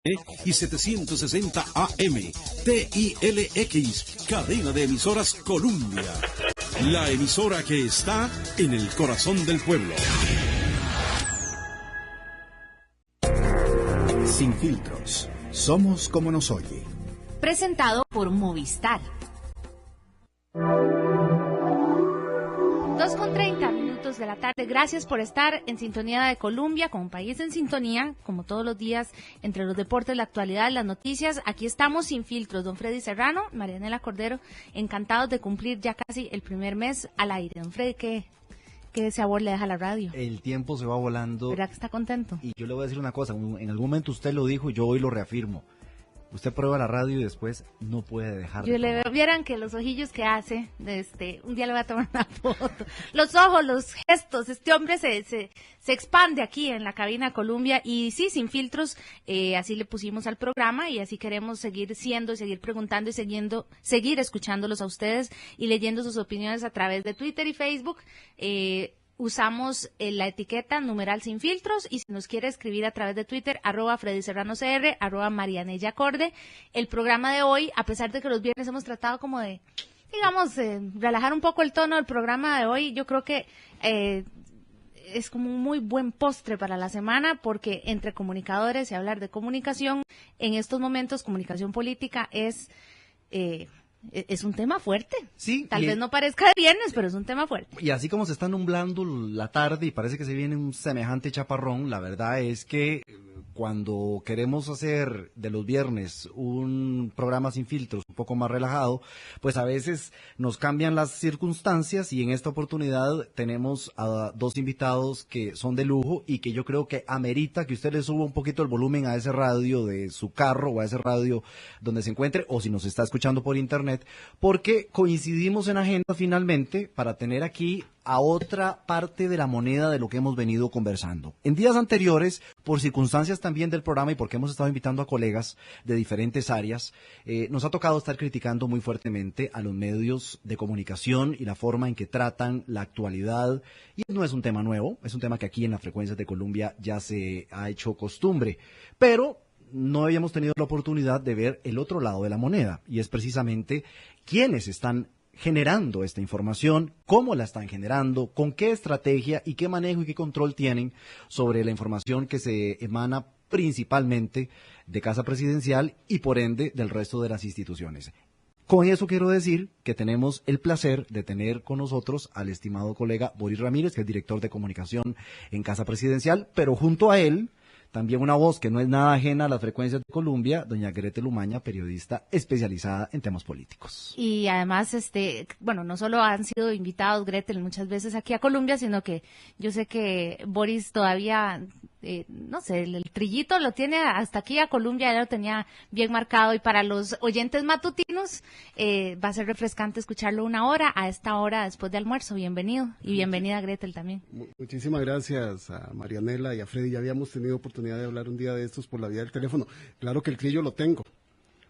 y 760 AM. TILX, cadena de emisoras Columbia. La emisora que está en el corazón del pueblo. Sin filtros. Somos como nos oye. Presentado por Movistar. 2:30 de la tarde. Gracias por estar en sintonía de Colombia, como un país en sintonía, como todos los días, entre los deportes, la actualidad, las noticias. Aquí estamos sin filtros. Don Freddy Serrano, Marianela Cordero, encantados de cumplir ya casi el primer mes al aire. Don Freddy, ¿qué sabor le deja la radio? El tiempo se va volando. ¿Verdad que está contento? Y yo le voy a decir una cosa, en algún momento usted lo dijo y yo hoy lo reafirmo. Usted prueba la radio y después no puede dejar Yo le vieran que los ojillos que hace, un día le voy a tomar una foto. Los ojos, los gestos, este hombre se expande aquí en la cabina Colombia y sí, sin filtros, así le pusimos al programa y así queremos seguir siendo, seguir preguntando y seguir escuchándolos a ustedes y leyendo sus opiniones a través de Twitter y Facebook. Usamos la etiqueta numeral sin filtros y si nos quiere escribir a través de Twitter, @FreddySerranoCR, @MarianelaCorde. El programa de hoy, a pesar de que los viernes hemos tratado como de, relajar un poco el tono del programa de hoy, yo creo que es como un muy buen postre para la semana porque entre comunicadores y hablar de comunicación, en estos momentos comunicación política es un tema fuerte. Sí. Tal vez no parezca de viernes, pero es un tema fuerte. Y así como se está nublando la tarde y parece que se viene un semejante chaparrón, la verdad es que cuando queremos hacer de los viernes un programa sin filtros un poco más relajado, pues a veces nos cambian las circunstancias y en esta oportunidad tenemos a dos invitados que son de lujo y que yo creo que amerita que usted le suba un poquito el volumen a ese radio de su carro o a ese radio donde se encuentre o si nos está escuchando por internet, porque coincidimos en agenda finalmente para tener aquí a otra parte de la moneda de lo que hemos venido conversando. En días anteriores, por circunstancias también del programa y porque hemos estado invitando a colegas de diferentes áreas, nos ha tocado estar criticando muy fuertemente a los medios de comunicación y la forma en que tratan la actualidad. Y no es un tema nuevo, es un tema que aquí en las frecuencias de Colombia ya se ha hecho costumbre. Pero no habíamos tenido la oportunidad de ver el otro lado de la moneda, y es precisamente quiénes están generando esta información, cómo la están generando, con qué estrategia y qué manejo y qué control tienen sobre la información que se emana principalmente de Casa Presidencial y por ende del resto de las instituciones. Con eso quiero decir que tenemos el placer de tener con nosotros al estimado colega Boris Ramírez, que es director de comunicación en Casa Presidencial, pero junto a él también una voz que no es nada ajena a las frecuencias de Colombia, doña Gretel Umaña, periodista especializada en temas políticos. Y además, no solo han sido invitados, Gretel, muchas veces aquí a Colombia, sino que yo sé que Boris todavía, el trillito lo tiene hasta aquí a Colombia, ya lo tenía bien marcado. Y para los oyentes matutinos, va a ser refrescante escucharlo una hora, a esta hora después de almuerzo. Bienvenido y bienvenida Gretel también. Muchísimas gracias a Marianela y a Freddy. Ya habíamos tenido oportunidad de hablar un día de estos por la vía del teléfono. Claro que el trillo lo tengo,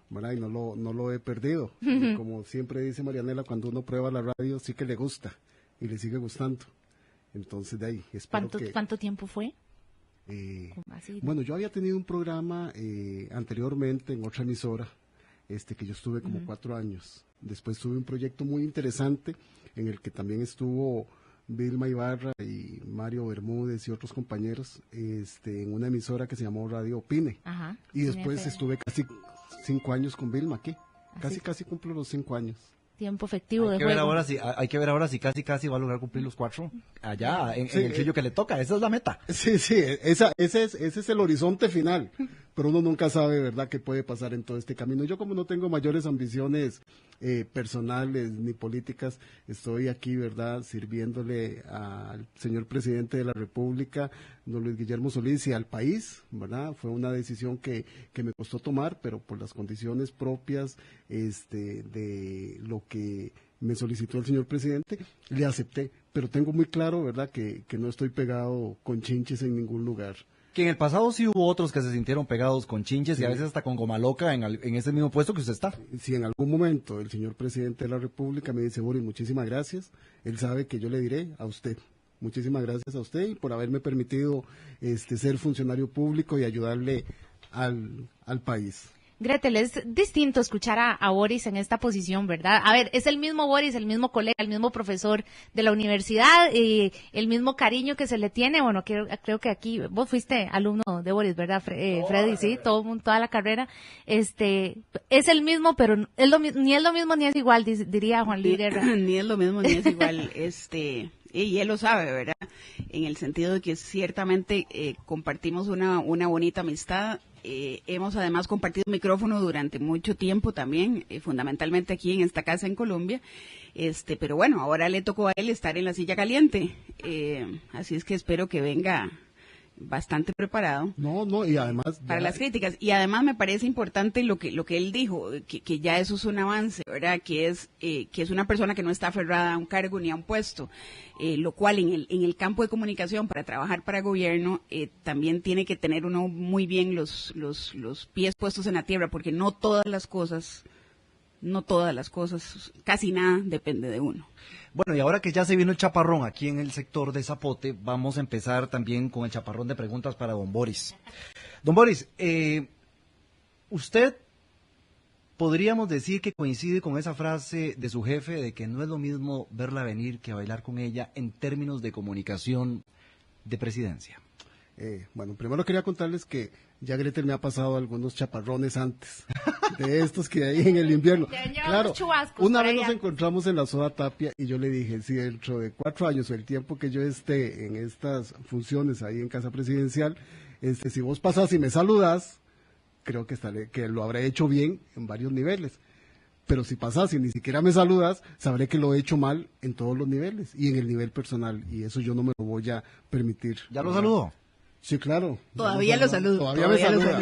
¿verdad? Y no lo he perdido. Como siempre dice Marianela, cuando uno prueba la radio sí que le gusta y le sigue gustando. Entonces de ahí espero ¿Cuánto tiempo fue? Bueno, yo había tenido un programa anteriormente en otra emisora, que yo estuve como 4 años. Después tuve un proyecto muy interesante en el que también estuvo Vilma Ibarra y Mario Bermúdez y otros compañeros, en una emisora que se llamó Radio Opine. Ajá, y después estuve casi 5 años con Vilma aquí. Casi cumplo los 5 años. Tiempo efectivo hay de que juego. Hay que ver ahora si casi va a lograr cumplir los 4 allá en el trillo que le toca. Esa es la meta. Sí, ese es el horizonte final. Pero uno nunca sabe, ¿verdad?, qué puede pasar en todo este camino. Yo, como no tengo mayores ambiciones personales ni políticas, estoy aquí, ¿verdad?, sirviéndole al señor presidente de la República, don Luis Guillermo Solís, y al país, ¿verdad? Fue una decisión que me costó tomar, pero por las condiciones propias de lo que me solicitó el señor presidente, le acepté. Pero tengo muy claro, ¿verdad?, que no estoy pegado con chinches en ningún lugar. Que en el pasado sí hubo otros que se sintieron pegados con chinches, sí, y a veces hasta con goma loca en ese mismo puesto que usted está. Si en algún momento el señor presidente de la República me dice, Boris, muchísimas gracias, él sabe que yo le diré a usted. Muchísimas gracias a usted y por haberme permitido ser funcionario público y ayudarle al país. Gretel, es distinto escuchar a Boris en esta posición, ¿verdad? A ver, es el mismo Boris, el mismo colega, el mismo profesor de la universidad, y el mismo cariño que se le tiene. Bueno, creo que aquí, vos fuiste alumno de Boris, ¿verdad, Freddy? Sí, toda la carrera. Es el mismo, pero ni es lo mismo ni es igual, diría Juan Luis Guerra. Ni es lo mismo ni es igual, y él lo sabe, ¿verdad? En el sentido de que ciertamente compartimos una bonita amistad. Hemos además compartido micrófono durante mucho tiempo también, fundamentalmente aquí en esta casa en Colombia, pero bueno, ahora le tocó a él estar en la silla caliente, así es que espero que venga bastante preparado. No, y además para las críticas. Y además me parece importante lo que él dijo, que ya eso es un avance, ¿verdad? Que es una persona que no está aferrada a un cargo ni a un puesto, lo cual en el campo de comunicación para trabajar para gobierno también tiene que tener uno muy bien los pies puestos en la tierra, porque no todas las cosas, casi nada depende de uno. Bueno, y ahora que ya se vino el chaparrón aquí en el sector de Zapote, vamos a empezar también con el chaparrón de preguntas para don Boris. Don Boris, usted podríamos decir que coincide con esa frase de su jefe de que no es lo mismo verla venir que bailar con ella en términos de comunicación de presidencia. Bueno, primero quería contarles que ya Gretel me ha pasado algunos chaparrones antes de estos que hay en el invierno. Claro, una vez nos encontramos en la Soda Tapia y yo le dije, si dentro de 4 años o el tiempo que yo esté en estas funciones ahí en Casa Presidencial, si vos pasás y me saludás, creo que lo habré hecho bien en varios niveles. Pero si pasás y ni siquiera me saludas, sabré que lo he hecho mal en todos los niveles y en el nivel personal, y eso yo no me lo voy a permitir. ¿Ya lo saludó? Sí, claro. Todavía lo saludo. Todavía me saluda.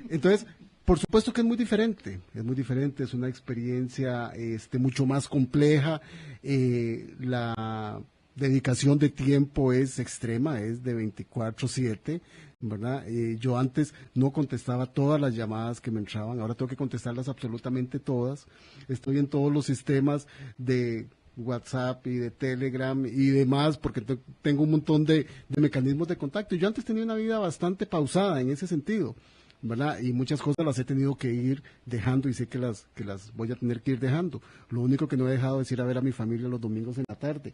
Entonces, por supuesto que es muy diferente, es una experiencia mucho más compleja, la dedicación de tiempo es extrema, es de 24/7, ¿verdad? Yo antes no contestaba todas las llamadas que me entraban, ahora tengo que contestarlas absolutamente todas. Estoy en todos los sistemas de WhatsApp y de Telegram y demás, porque tengo un montón de mecanismos de contacto. Yo antes tenía una vida bastante pausada en ese sentido, ¿verdad? Y muchas cosas las he tenido que ir dejando y sé que las voy a tener que ir dejando. Lo único que no he dejado es ir a ver a mi familia los domingos en la tarde.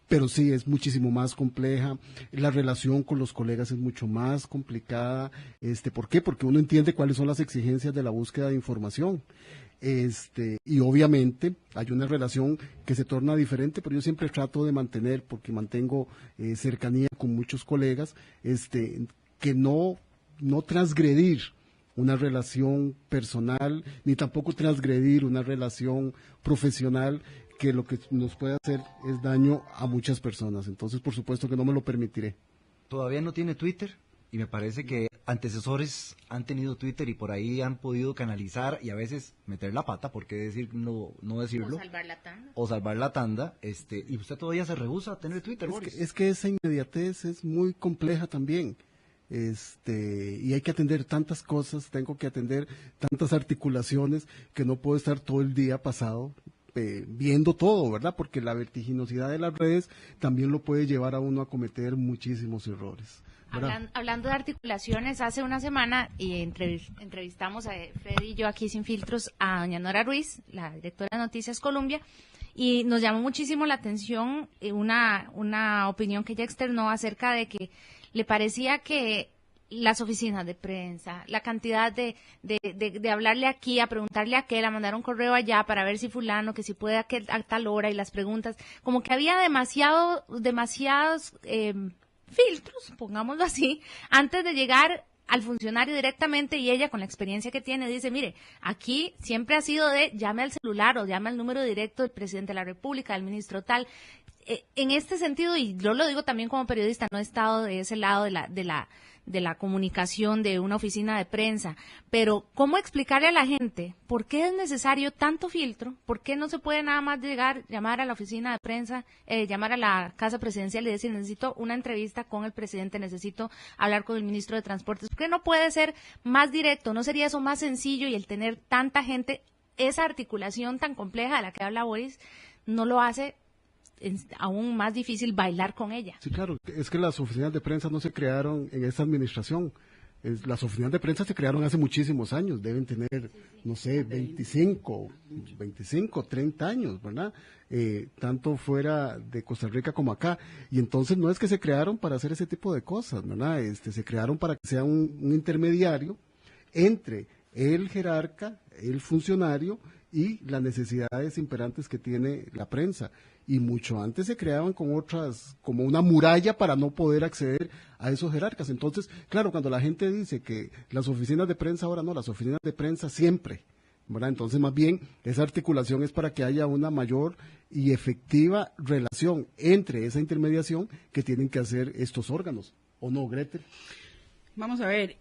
Pero sí, es muchísimo más compleja. La relación con los colegas es mucho más complicada. ¿Por qué? Porque uno entiende cuáles son las exigencias de la búsqueda de información. Y obviamente hay una relación que se torna diferente, pero yo siempre trato de mantener, porque mantengo cercanía con muchos colegas, que no transgredir una relación personal, ni tampoco transgredir una relación profesional, que lo que nos puede hacer es daño a muchas personas. Entonces, por supuesto que no me lo permitiré. ¿Todavía no tiene Twitter? Y me parece que antecesores han tenido Twitter y por ahí han podido canalizar y a veces meter la pata, ¿por qué decir no decirlo? O salvar la tanda. Y usted todavía se rehúsa a tener Twitter, Boris. Es que esa inmediatez es muy compleja también. Y hay que atender tantas cosas, tengo que atender tantas articulaciones que no puedo estar todo el día pasado viendo todo, ¿verdad? Porque la vertiginosidad de las redes también lo puede llevar a uno a cometer muchísimos errores. Hablando de articulaciones, hace una semana entrevistamos a Freddy y yo aquí sin filtros a doña Nora Ruiz, la directora de Noticias Colombia, y nos llamó muchísimo la atención una opinión que ella externó acerca de que le parecía que las oficinas de prensa, la cantidad de hablarle aquí, a preguntarle a aquel, a mandar un correo allá para ver si fulano, que si puede a tal hora, y las preguntas, como que había demasiados filtros, pongámoslo así, antes de llegar al funcionario directamente, y ella con la experiencia que tiene dice, mire, aquí siempre ha sido de llame al celular o llame al número directo del presidente de la República, del ministro tal. En este sentido, y yo lo digo también como periodista, no he estado de ese lado de la comunicación de una oficina de prensa, pero ¿cómo explicarle a la gente por qué es necesario tanto filtro? ¿Por qué no se puede nada más llamar a la oficina de prensa, llamar a la Casa Presidencial y decir, necesito una entrevista con el presidente, necesito hablar con el ministro de Transportes? ¿Por qué no puede ser más directo? ¿No sería eso más sencillo? Y el tener tanta gente, esa articulación tan compleja de la que habla Boris, no lo hace aún más difícil bailar con ella. Sí, claro, es que las oficinas de prensa no se crearon en esta administración. Las oficinas de prensa se crearon hace muchísimos años, deben tener, no sé, 25, 30 años, ¿verdad? Tanto fuera de Costa Rica como acá. Y entonces no es que se crearon para hacer ese tipo de cosas, ¿verdad? Se crearon para que sea un intermediario entre el jerarca, el funcionario y las necesidades imperantes que tiene la prensa. Y mucho antes se creaban con otras, como una muralla para no poder acceder a esos jerarcas. Entonces, claro, cuando la gente dice que las oficinas de prensa ahora no, las oficinas de prensa siempre, ¿verdad? Entonces, más bien, esa articulación es para que haya una mayor y efectiva relación entre esa intermediación que tienen que hacer estos órganos, ¿o no, Gretel? Vamos a ver,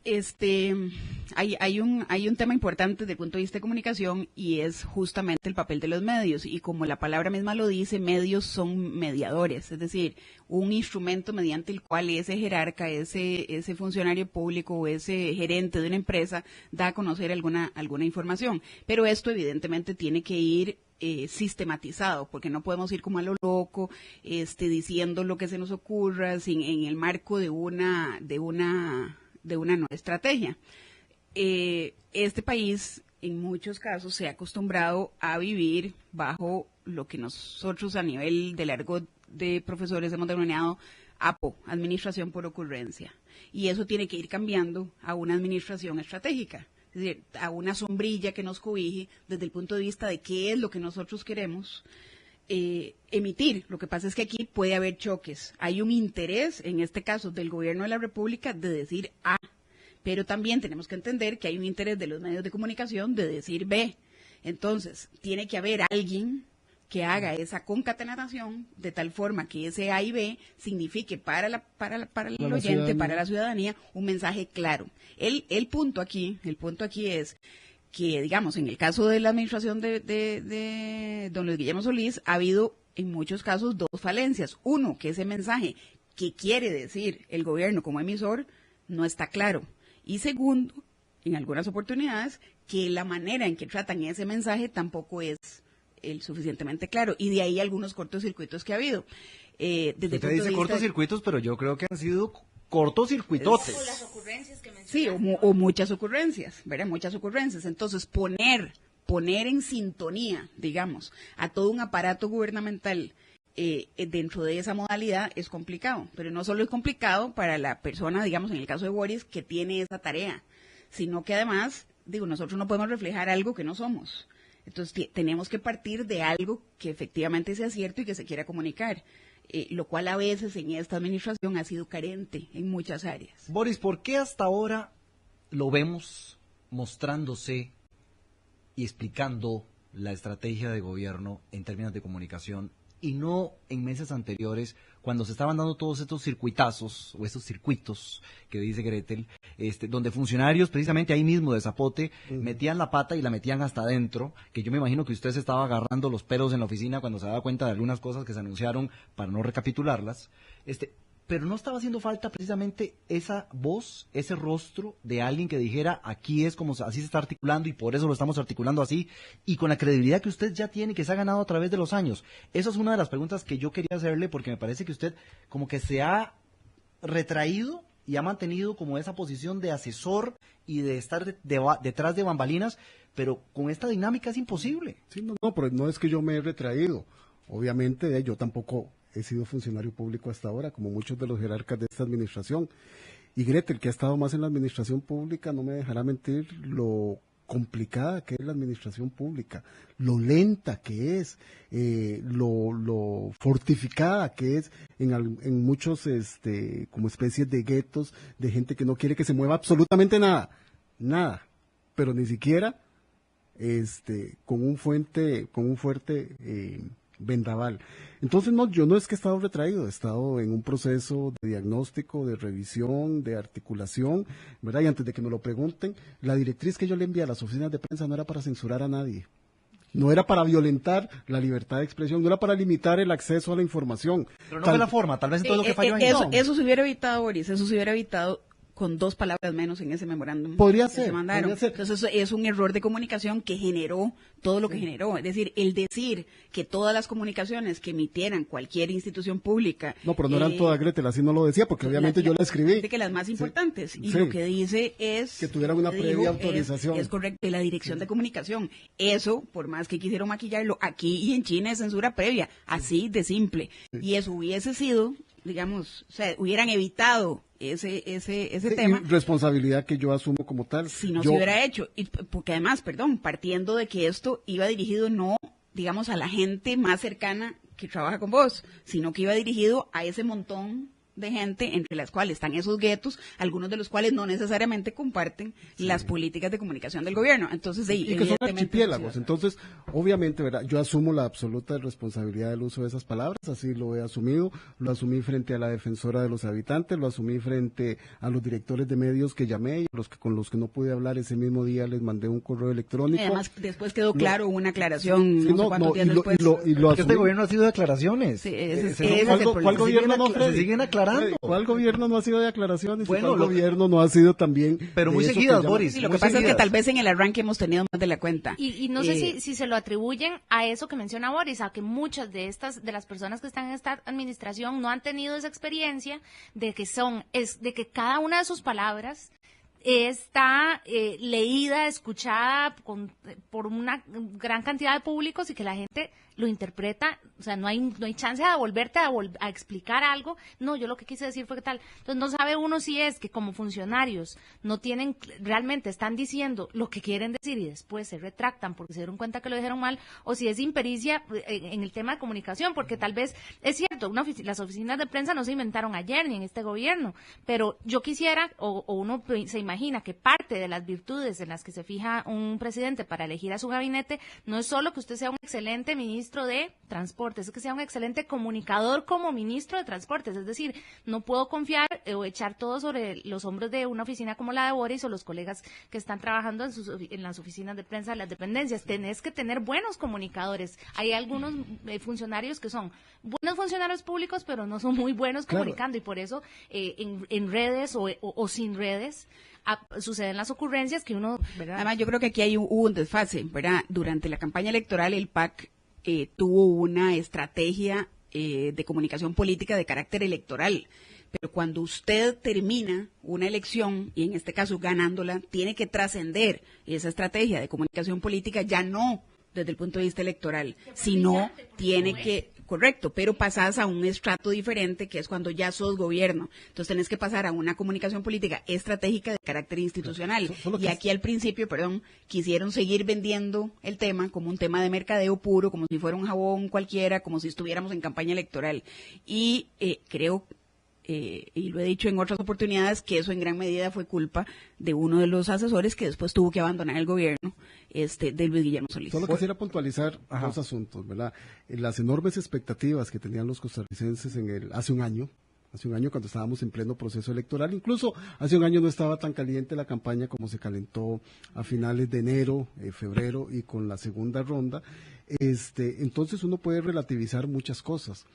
hay un tema importante desde el punto de vista de comunicación y es justamente el papel de los medios. Y como la palabra misma lo dice, medios son mediadores, es decir, un instrumento mediante el cual ese jerarca, ese funcionario público o ese gerente de una empresa da a conocer alguna información. Pero esto evidentemente tiene que ir sistematizado, porque no podemos ir como a lo loco, diciendo lo que se nos ocurra en el marco de una nueva estrategia. Este país, en muchos casos, se ha acostumbrado a vivir bajo lo que nosotros a nivel del argot de profesores hemos denominado APO, Administración por Ocurrencia. Y eso tiene que ir cambiando a una administración estratégica. Es decir, a una sombrilla que nos cobije desde el punto de vista de qué es lo que nosotros queremos emitir. Lo que pasa es que aquí puede haber choques. Hay un interés, en este caso, del gobierno de la República de decir A, pero también tenemos que entender que hay un interés de los medios de comunicación de decir B. Entonces, tiene que haber alguien que haga esa concatenación de tal forma que ese A y B signifique para el oyente, para la ciudadanía, un mensaje claro. El punto aquí es que, digamos, en el caso de la administración de don Luis Guillermo Solís, ha habido en muchos casos dos falencias. Uno, que ese mensaje que quiere decir el gobierno como emisor no está claro. Y segundo, en algunas oportunidades, que la manera en que tratan ese mensaje tampoco es el suficientemente claro, y de ahí algunos cortocircuitos que ha habido. Usted dice cortocircuitos, pero yo creo que han sido cortocircuitotes. O las ocurrencias que mencionas. Sí, o muchas ocurrencias, ¿verdad? Muchas ocurrencias. Entonces, poner en sintonía, digamos, a todo un aparato gubernamental dentro de esa modalidad es complicado, pero no solo es complicado para la persona, digamos, en el caso de Boris, que tiene esa tarea, sino que además, nosotros no podemos reflejar algo que no somos. Entonces, tenemos que partir de algo que efectivamente sea cierto y que se quiera comunicar, lo cual a veces en esta administración ha sido carente en muchas áreas. Boris, ¿por qué hasta ahora lo vemos mostrándose y explicando la estrategia de gobierno en términos de comunicación y no en meses anteriores, cuando se estaban dando todos estos circuitazos o estos circuitos que dice Gretel, donde funcionarios precisamente ahí mismo de Zapote metían la pata y la metían hasta adentro, que yo me imagino que usted se estaba agarrando los pelos en la oficina cuando se daba cuenta de algunas cosas que se anunciaron para no recapitularlas, pero no estaba haciendo falta precisamente esa voz, ese rostro de alguien que dijera, aquí es como así se está articulando y por eso lo estamos articulando así, y con la credibilidad que usted ya tiene, que se ha ganado a través de los años. Esa es una de las preguntas que yo quería hacerle, porque me parece que usted como que se ha retraído y ha mantenido como esa posición de asesor y de estar detrás de bambalinas, pero con esta dinámica es imposible. Sí, no, pero no es que yo me he retraído. Obviamente yo tampoco he sido funcionario público hasta ahora, como muchos de los jerarcas de esta administración. Y Gretel, que ha estado más en la administración pública, no me dejará mentir lo complicada que es la administración pública, lo lenta que es, lo fortificada que es en muchos como especies de guetos de gente que no quiere que se mueva absolutamente nada, pero ni siquiera con un fuerte vendaval. Entonces, no, yo no es que he estado retraído, he estado en un proceso de diagnóstico, de revisión, de articulación, ¿verdad? Y antes de que me lo pregunten, la directriz que yo le envié a las oficinas de prensa no era para censurar a nadie, no era para violentar la libertad de expresión, no era para limitar el acceso a la información. Pero no fue la forma, tal vez entonces lo que falló ahí. Eso se hubiera evitado, Boris, eso se hubiera evitado con 2 palabras menos en ese memorándum. Podría que ser, se mandaron. podría ser. Entonces es un error de comunicación que generó todo lo que generó. Es decir, el decir que todas las comunicaciones que emitieran cualquier institución pública... No, pero no eran todas, Gretel, así no lo decía, porque obviamente yo la escribí. Que las más importantes. Y Sí. lo que dice es... Que tuvieran una previa autorización. Es correcto, de la Dirección de Comunicación. Eso, por más que quisieron maquillarlo, aquí y en China es censura previa, así de simple. Y eso hubiese sido, digamos, o sea, hubieran evitado ese tema. Y responsabilidad que yo asumo como tal. Si no se hubiera hecho. Y porque además, partiendo de que esto iba dirigido no, digamos, a la gente más cercana que trabaja con vos, sino que iba dirigido a ese montón de gente entre las cuales están esos guetos, algunos de los cuales no necesariamente comparten las políticas de comunicación del gobierno. Entonces, y que son archipiélagos. Entonces, obviamente, ¿verdad? Yo asumo la absoluta responsabilidad del uso de esas palabras, así lo he asumido, lo asumí frente a la defensora de los habitantes, lo asumí frente a los directores de medios que llamé, y con los que no pude hablar ese mismo día les mandé un correo electrónico. Y además, después quedó claro una aclaración, no sé cuántos días después. Este gobierno ha sido de aclaraciones. Sí, ¿Cuál gobierno no, Freddy? Se siguen aclarando. ¿Cuál gobierno no ha sido de aclaraciones? Bueno, ¿cuál gobierno no ha sido también? Pero muy seguidas, Boris. Sí, lo que pasa es que tal vez en el arranque hemos tenido más de la cuenta. Y no sé si se lo atribuyen a eso que menciona Boris, a que muchas de las personas que están en esta administración no han tenido esa experiencia de que cada una de sus palabras está leída, escuchada por una gran cantidad de públicos y que la gente lo interpreta, o sea, no hay chance de volverte a explicar algo. No, yo lo que quise decir fue que tal. Entonces no sabe uno si es que como funcionarios realmente están diciendo lo que quieren decir y después se retractan porque se dieron cuenta que lo dijeron mal, o si es impericia en el tema de comunicación, porque tal vez es cierto, las oficinas de prensa no se inventaron ayer ni en este gobierno, pero yo quisiera, o uno se imagina que parte de las virtudes en las que se fija un presidente para elegir a su gabinete no es solo que usted sea un excelente ministro de Transportes, es que sea un excelente comunicador como ministro de Transportes, es decir, no puedo confiar o echar todo sobre los hombros de una oficina como la de Boris o los colegas que están trabajando en las oficinas de prensa de las dependencias. Tenés que tener buenos comunicadores. Hay algunos funcionarios que son buenos funcionarios públicos, pero no son muy buenos comunicando, y por eso en redes o sin redes suceden las ocurrencias que uno, ¿verdad? Además, yo creo que aquí hubo un desfase, ¿verdad? Durante la campaña electoral, el PAC tuvo una estrategia de comunicación política de carácter electoral. Pero cuando usted termina una elección, y en este caso ganándola, tiene que trascender esa estrategia de comunicación política, ya no desde el punto de vista electoral, sino tiene que... Correcto, pero pasas a un estrato diferente, que es cuando ya sos gobierno. Entonces tenés que pasar a una comunicación política estratégica de carácter institucional. Y aquí al principio, quisieron seguir vendiendo el tema como un tema de mercadeo puro, como si fuera un jabón cualquiera, como si estuviéramos en campaña electoral. Y creo, y lo he dicho en otras oportunidades, que eso en gran medida fue culpa de uno de los asesores que después tuvo que abandonar el gobierno, de Luis Guillermo Solís. Solo quisiera puntualizar dos asuntos, ¿verdad? Las enormes expectativas que tenían los costarricenses hace un año cuando estábamos en pleno proceso electoral. Incluso hace un año no estaba tan caliente la campaña como se calentó a finales de enero, febrero, y con la segunda ronda. Entonces uno puede relativizar muchas cosas.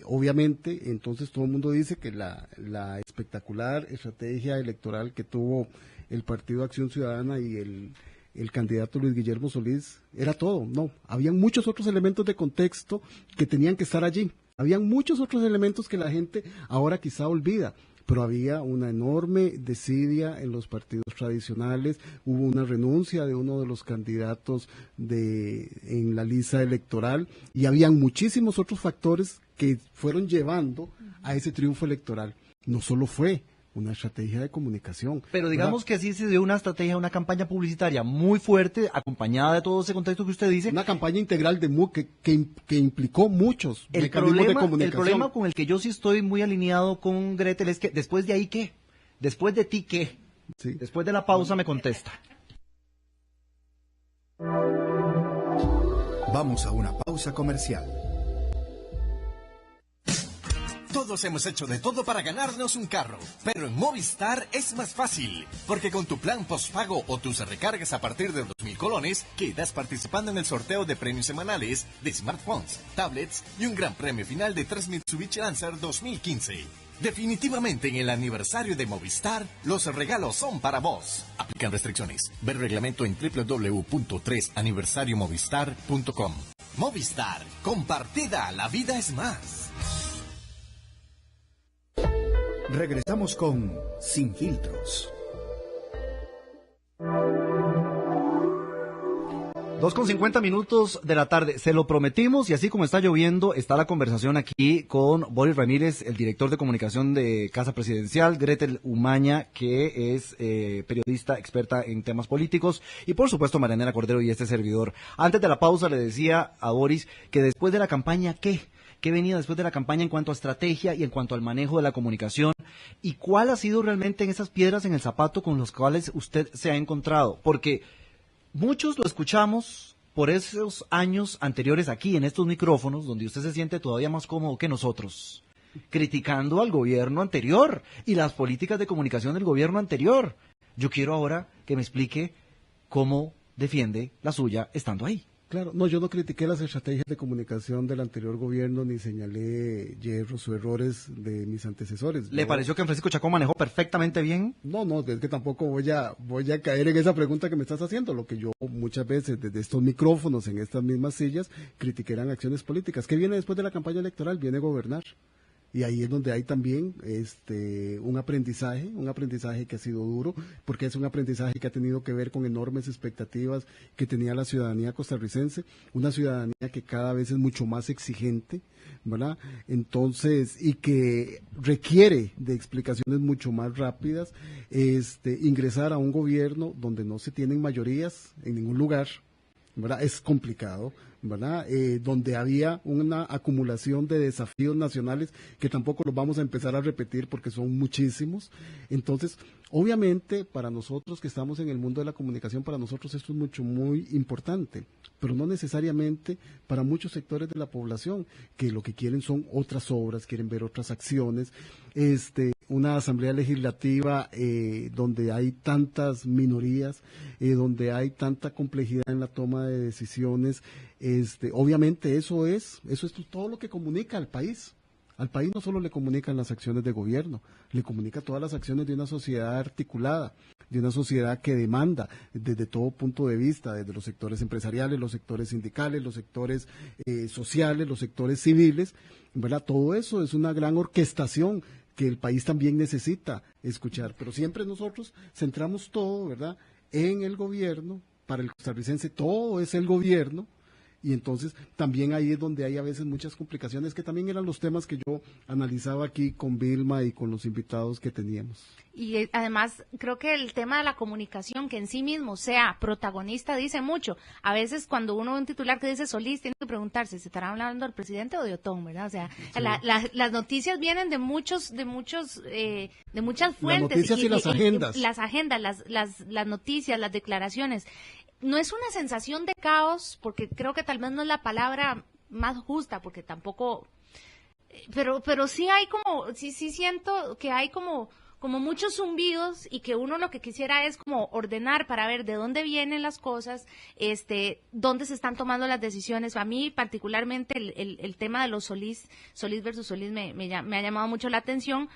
Obviamente, entonces todo el mundo dice que la espectacular estrategia electoral que tuvo el Partido Acción Ciudadana y el candidato Luis Guillermo Solís era todo. No, habían muchos otros elementos de contexto que tenían que estar allí. Habían muchos otros elementos que la gente ahora quizá olvida, pero había una enorme desidia en los partidos tradicionales, hubo una renuncia de uno de los candidatos en la lista electoral, y habían muchísimos otros factores que fueron llevando a ese triunfo electoral. No solo fue una estrategia de comunicación. Pero digamos que sí se dio una estrategia, una campaña publicitaria muy fuerte, acompañada de todo ese contexto que usted dice. Una campaña integral que implicó muchos mecanismos de comunicación. El problema con el que yo sí estoy muy alineado con Gretel es que después de ahí, ¿qué? Después de ti, ¿qué? Sí. Después de la pausa me contesta. Vamos a una pausa comercial. Todos hemos hecho de todo para ganarnos un carro, pero en Movistar es más fácil, porque con tu plan postpago o tus recargas a partir de 2,000 colones, quedas participando en el sorteo de premios semanales de smartphones, tablets y un gran premio final de 3 Mitsubishi Lancer 2015. Definitivamente en el aniversario de Movistar, los regalos son para vos. Aplican restricciones. Ver reglamento en www.3aniversariomovistar.com. Movistar, compartida, la vida es más. Regresamos con Sin Filtros. 2:50 de la tarde, se lo prometimos y así como está lloviendo, está la conversación aquí con Boris Ramírez, el director de comunicación de Casa Presidencial, Gretel Umaña, que es periodista experta en temas políticos, y por supuesto Marianela Cordero y este servidor. Antes de la pausa le decía a Boris que después de la campaña, ¿qué venía después de la campaña en cuanto a estrategia y en cuanto al manejo de la comunicación? ¿Y cuál ha sido realmente en esas piedras en el zapato con los cuales usted se ha encontrado? Porque muchos lo escuchamos por esos años anteriores aquí, en estos micrófonos, donde usted se siente todavía más cómodo que nosotros, criticando al gobierno anterior y las políticas de comunicación del gobierno anterior. Yo quiero ahora que me explique cómo defiende la suya estando ahí. Claro, no, yo no critiqué las estrategias de comunicación del anterior gobierno ni señalé hierros o errores de mis antecesores. ¿Le pareció que Francisco Chacón manejó perfectamente bien? No, es que tampoco voy a caer en esa pregunta que me estás haciendo. Lo que yo muchas veces desde estos micrófonos, en estas mismas sillas, critiqué eran acciones políticas. ¿Qué viene después de la campaña electoral? Viene gobernar. Y ahí es donde hay también un aprendizaje que ha sido duro, porque es un aprendizaje que ha tenido que ver con enormes expectativas que tenía la ciudadanía costarricense, una ciudadanía que cada vez es mucho más exigente, ¿verdad? Entonces, y que requiere de explicaciones mucho más rápidas, ingresar a un gobierno donde no se tienen mayorías en ningún lugar, ¿verdad? Es complicado, ¿verdad? Donde había una acumulación de desafíos nacionales que tampoco los vamos a empezar a repetir porque son muchísimos. Entonces, obviamente, para nosotros que estamos en el mundo de la comunicación, para nosotros esto es muy importante, pero no necesariamente para muchos sectores de la población, que lo que quieren son otras obras, quieren ver otras acciones, una asamblea legislativa donde hay tantas minorías, donde hay tanta complejidad en la toma de decisiones. Obviamente eso es todo lo que comunica al país. Al país no solo le comunican las acciones de gobierno, le comunica todas las acciones de una sociedad articulada, de una sociedad que demanda desde todo punto de vista, desde los sectores empresariales, los sectores sindicales, los sectores sociales, los sectores civiles, ¿verdad? Todo eso es una gran orquestación que el país también necesita escuchar, pero siempre nosotros centramos todo, ¿verdad?, en el gobierno. Para el costarricense todo es el gobierno, y entonces también ahí es donde hay a veces muchas complicaciones, que también eran los temas que yo analizaba aquí con Vilma y con los invitados que teníamos. Y además creo que el tema de la comunicación, que en sí mismo sea protagonista, dice mucho. A veces cuando uno ve un titular que dice Solís, tiene que preguntarse, ¿se estará hablando del presidente o de Otón, verdad? O sea, sí. Las noticias vienen de muchas fuentes. Las noticias y las agendas. Las agendas, las noticias, las declaraciones. No es una sensación de caos, porque creo que tal vez no es la palabra más justa, porque tampoco, pero sí hay sí siento que hay como muchos zumbidos, y que uno lo que quisiera es como ordenar para ver de dónde vienen las cosas, dónde se están tomando las decisiones. A mí particularmente el tema de los Solís versus Solís me ha llamado mucho la atención.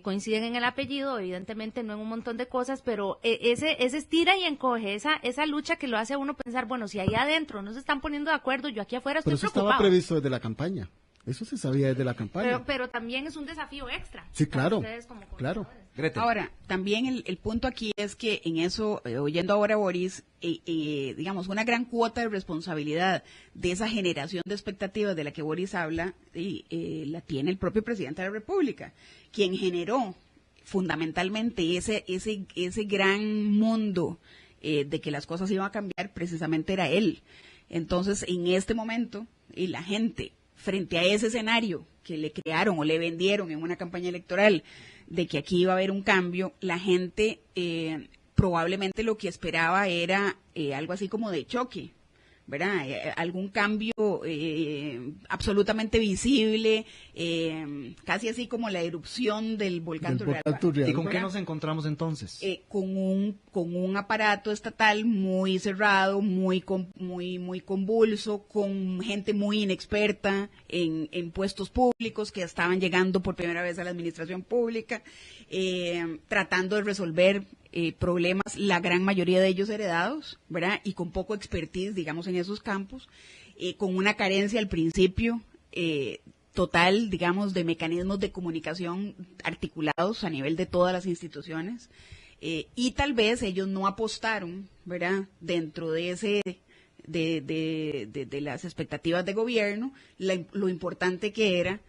Coinciden en el apellido, evidentemente no en un montón de cosas, pero ese estira y encoge, esa lucha que lo hace a uno pensar, bueno, si ahí adentro no se están poniendo de acuerdo, yo aquí afuera estoy preocupado. Pero eso estaba previsto desde la campaña. Eso se sabía desde la campaña. Pero también es un desafío extra. Sí, claro, claro. Ahora, también el punto aquí es que en eso, oyendo ahora a Boris, digamos, una gran cuota de responsabilidad de esa generación de expectativas de la que Boris habla, la tiene el propio presidente de la República, quien generó fundamentalmente ese gran mundo de que las cosas iban a cambiar, precisamente era él. Entonces, en este momento, y la gente, frente a ese escenario que le crearon o le vendieron en una campaña electoral de que aquí iba a haber un cambio, la gente probablemente lo que esperaba era algo así como de choque, ¿verdad? Algún cambio absolutamente visible, casi así como la erupción del volcán Turrialba. ¿Y con qué nos encontramos entonces? Con un aparato estatal muy cerrado, muy convulso, con gente muy inexperta en puestos públicos que estaban llegando por primera vez a la administración pública, tratando de resolver problemas, la gran mayoría de ellos heredados, ¿verdad? Y con poco expertise, digamos, en esos campos, con una carencia al principio total, digamos, de mecanismos de comunicación articulados a nivel de todas las instituciones, y tal vez ellos no apostaron, ¿verdad?, dentro de ese de las expectativas de gobierno, lo importante que era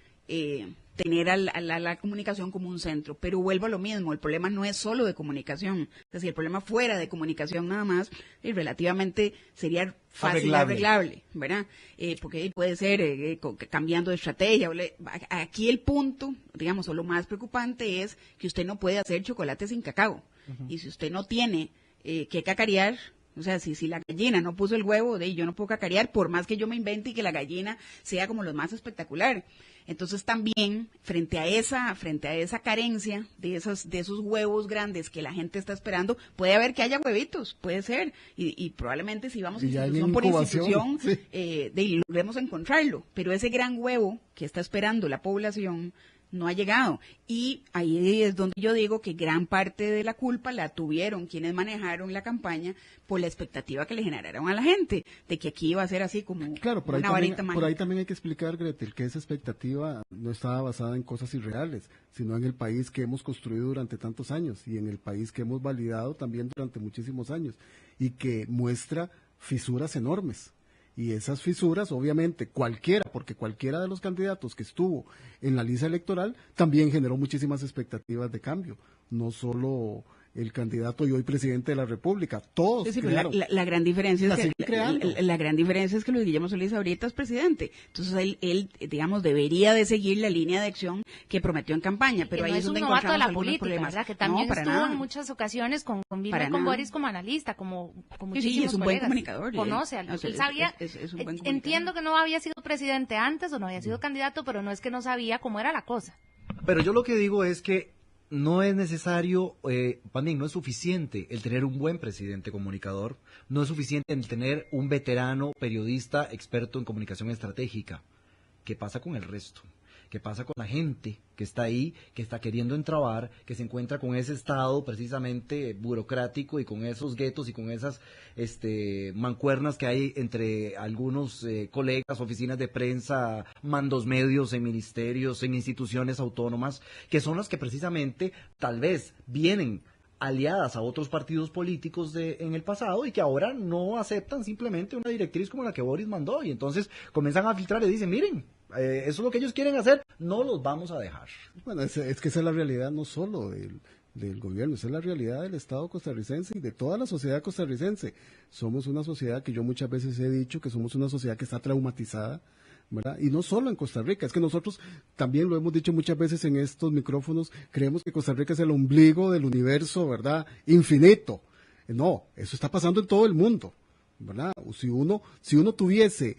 tener a la comunicación como un centro. Pero vuelvo a lo mismo, el problema no es solo de comunicación, es decir, el problema fuera de comunicación nada más, y relativamente sería fácil arreglable, ¿verdad? Porque puede ser cambiando de estrategia. Aquí el punto, digamos, o lo más preocupante es que usted no puede hacer chocolate sin cacao. Y si usted no tiene que cacarear, o sea, si la gallina no puso el huevo, yo no puedo cacarear, por más que yo me invente y que la gallina sea como lo más espectacular. Entonces también, frente a esa carencia de esos huevos grandes que la gente está esperando, puede haber que haya huevitos, puede ser, y probablemente si vamos institución por institución, logremos encontrarlo, pero ese gran huevo que está esperando la población no ha llegado. Y ahí es donde yo digo que gran parte de la culpa la tuvieron quienes manejaron la campaña por la expectativa que le generaron a la gente, de que aquí iba a ser así como una varita mágica. Por ahí también hay que explicar, Gretel, que esa expectativa no estaba basada en cosas irreales, sino en el país que hemos construido durante tantos años y en el país que hemos validado también durante muchísimos años y que muestra fisuras enormes. Y esas fisuras, obviamente, porque cualquiera de los candidatos que estuvo en la lista electoral también generó muchísimas expectativas de cambio. No solo el candidato y hoy presidente de la República, todos crearon. La gran diferencia es que Luis Guillermo Solís ahorita es presidente. Entonces él, digamos, debería de seguir la línea de acción que prometió en campaña. Pero ahí no es donde un novato de la algunos política, problemas. ¿verdad? Que también estuvo nada. en muchas ocasiones con Boris como analista, como muchísimos sí, es un colegas. Buen comunicador. Conoce, él sabía, es un buen comunicador. entiendo que no había sido presidente antes o no había sido candidato, pero no es que no sabía cómo era la cosa. Pero yo lo que digo es que no es necesario, Pandín, no es suficiente el tener un buen presidente comunicador, no es suficiente el tener un veterano periodista experto en comunicación estratégica. ¿Qué pasa con el resto? ¿Qué pasa con la gente que está ahí, que está queriendo entrabar, que se encuentra con ese estado precisamente burocrático y con esos guetos y con esas mancuernas que hay entre algunos colegas, oficinas de prensa, mandos medios en ministerios, en instituciones autónomas, que son las que precisamente tal vez vienen aliadas a otros partidos políticos en el pasado y que ahora no aceptan simplemente una directriz como la que Boris mandó y entonces comienzan a filtrar y dicen, miren, eso es lo que ellos quieren hacer, no los vamos a dejar. Bueno, es que esa es la realidad no solo del gobierno, esa es la realidad del Estado costarricense y de toda la sociedad costarricense. Somos una sociedad que yo muchas veces he dicho que somos una sociedad que está traumatizada, ¿verdad? Y no solo en Costa Rica, es que nosotros también lo hemos dicho muchas veces en estos micrófonos, creemos que Costa Rica es el ombligo del universo, ¿verdad? Infinito. No, eso está pasando en todo el mundo, ¿verdad? Si uno tuviese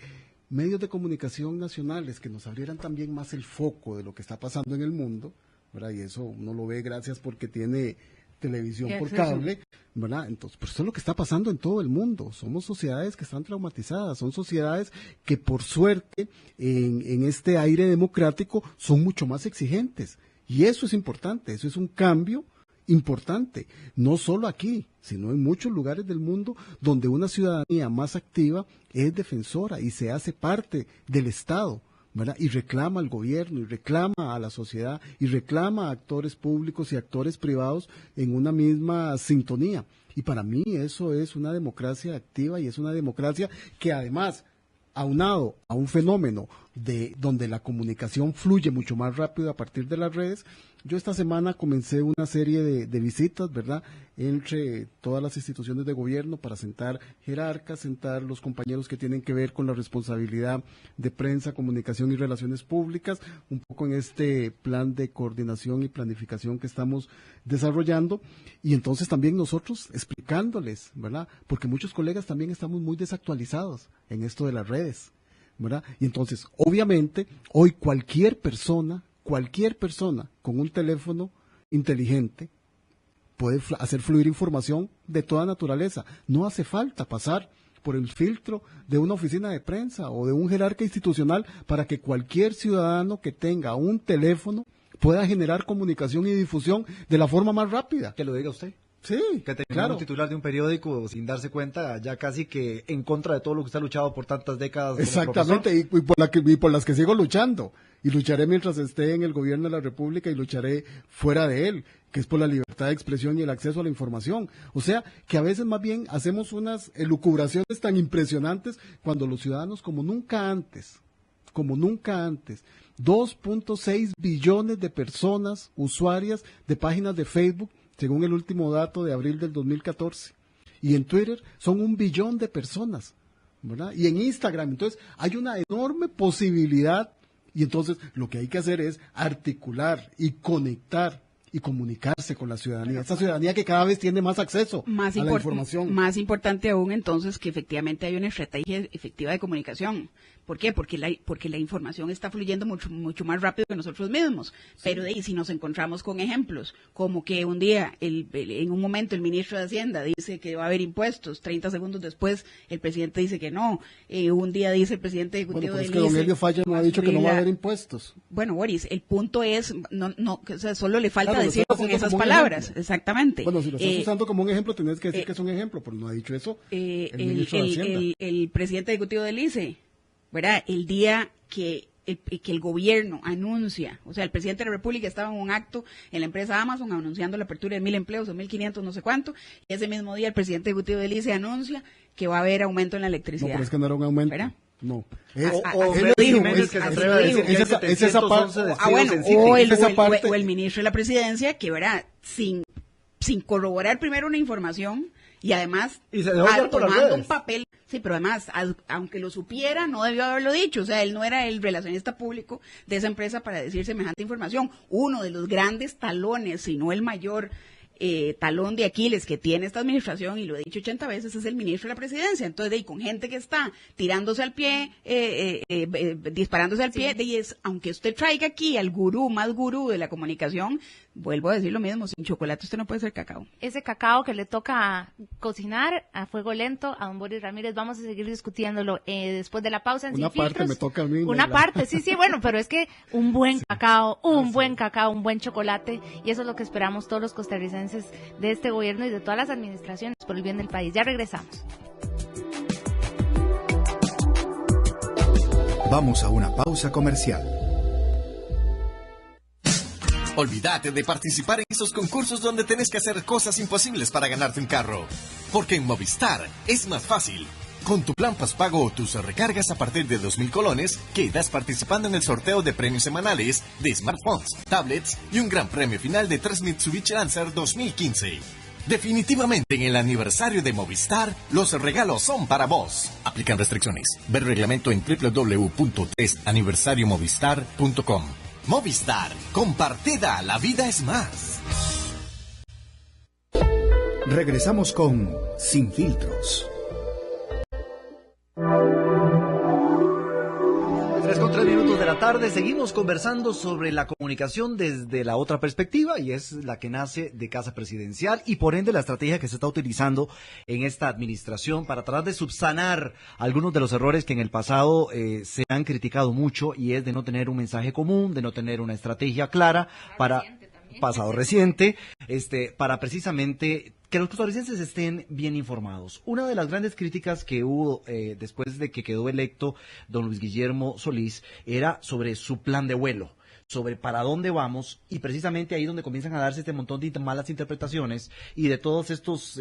medios de comunicación nacionales que nos abrieran también más el foco de lo que está pasando en el mundo, ¿verdad? Y eso uno lo ve gracias porque tiene televisión por cable, ¿verdad? Entonces, pues eso es lo que está pasando en todo el mundo. Somos sociedades que están traumatizadas, son sociedades que por suerte en este aire democrático son mucho más exigentes. Y eso es importante, eso es un cambio importante, no solo aquí, sino en muchos lugares del mundo donde una ciudadanía más activa es defensora y se hace parte del Estado, ¿verdad? Y reclama al gobierno, y reclama a la sociedad, y reclama a actores públicos y actores privados en una misma sintonía. Y para mí eso es una democracia activa y es una democracia que además, aunado a un fenómeno donde la comunicación fluye mucho más rápido a partir de las redes. Yo esta semana comencé una serie de visitas, ¿verdad?, entre todas las instituciones de gobierno para sentar jerarcas, sentar los compañeros que tienen que ver con la responsabilidad de prensa, comunicación y relaciones públicas, un poco en este plan de coordinación y planificación que estamos desarrollando, y entonces también nosotros explicándoles, ¿verdad?, porque muchos colegas también estamos muy desactualizados en esto de las redes, ¿verdad? Y entonces, obviamente, hoy cualquier persona con un teléfono inteligente puede hacer fluir información de toda naturaleza. No hace falta pasar por el filtro de una oficina de prensa o de un jerarca institucional para que cualquier ciudadano que tenga un teléfono pueda generar comunicación y difusión de la forma más rápida. Que lo diga usted. Sí, que terminó claro. un titular de un periódico sin darse cuenta, ya casi que en contra de todo lo que usted ha luchado por tantas décadas. Exactamente, y por las que sigo luchando, y lucharé mientras esté en el gobierno de la República y lucharé fuera de él, que es por la libertad de expresión y el acceso a la información. O sea, que a veces más bien hacemos unas elucubraciones tan impresionantes cuando los ciudadanos como nunca antes, 2.6 billones de personas usuarias de páginas de Facebook, según el último dato de abril del 2014. Y en Twitter son 1 billón de personas, ¿verdad? Y en Instagram, entonces, hay una enorme posibilidad, y entonces lo que hay que hacer es articular y conectar y comunicarse con la ciudadanía, esa ciudadanía que cada vez tiene más acceso a la información. Más importante aún, entonces, que efectivamente hay una estrategia efectiva de comunicación. ¿Por qué? Porque la información está fluyendo mucho más rápido que nosotros mismos. Sí. Pero si nos encontramos con ejemplos, como que un día, en un momento, el ministro de Hacienda dice que va a haber impuestos, 30 segundos después el presidente dice que no, un día dice el presidente ejecutivo del ICE... Bueno, pero es que don Elio Falla no ha dicho que no va a haber impuestos. Bueno, Boris, el punto es, o sea, solo le falta decirlo con esas palabras, exactamente. Bueno, si lo estás usando como un ejemplo, tenés que decir que es un ejemplo, pero no ha dicho eso el ministro de Hacienda. El presidente ejecutivo del ICE, ¿verdad? El día que el gobierno anuncia, o sea, el presidente de la República estaba en un acto en la empresa Amazon anunciando la apertura de 1,000 empleos o 1,500, no sé cuánto, y ese mismo día el presidente ejecutivo del ICE anuncia que va a haber aumento en la electricidad. No, pero es que no era un aumento. ¿Verdad? No. O el ministro de la Presidencia, que verá, sin corroborar primero una información, y además tomando un papel, sí, pero además, aunque lo supiera, no debió haberlo dicho, o sea, él no era el relacionista público de esa empresa para decir semejante información. Uno de los grandes talones, si no el mayor talón de Aquiles que tiene esta administración, y lo he dicho 80 veces, es el ministro de la Presidencia. Entonces, con gente que está tirándose al pie, disparándose al pie, aunque usted traiga aquí al más gurú de la comunicación, vuelvo a decir lo mismo, sin chocolate usted no puede hacer cacao. Ese cacao que le toca cocinar a fuego lento a don Boris Ramírez, vamos a seguir discutiéndolo después de la pausa en Sin Filtros. Una parte me toca a mí. Una parte, sí, bueno, pero es que un buen cacao, un buen chocolate, y eso es lo que esperamos todos los costarricenses de este gobierno y de todas las administraciones por el bien del país. Ya regresamos. Vamos a una pausa comercial. Olvídate de participar en esos concursos donde tenés que hacer cosas imposibles para ganarte un carro. Porque en Movistar es más fácil. Con tu plan postpago o tus recargas a partir de 2,000 colones, quedas participando en el sorteo de premios semanales de smartphones, tablets y un gran premio final de 3 Mitsubishi Lancer 2015. Definitivamente en el aniversario de Movistar, los regalos son para vos. Aplican restricciones. Ver reglamento en www.3aniversariomovistar.com. Movistar, compartida, la vida es más. Regresamos con Sin Filtros. 3:03 de la tarde, seguimos conversando sobre la comunicación desde la otra perspectiva, y es la que nace de Casa Presidencial y por ende la estrategia que se está utilizando en esta administración para tratar de subsanar algunos de los errores que en el pasado se han criticado mucho, y es de no tener un mensaje común, de no tener una estrategia clara para pasado reciente, para precisamente que los costarricenses estén bien informados. Una de las grandes críticas que hubo después de que quedó electo don Luis Guillermo Solís era sobre su plan de vuelo, sobre para dónde vamos, y precisamente ahí es donde comienzan a darse este montón de malas interpretaciones y de todos estos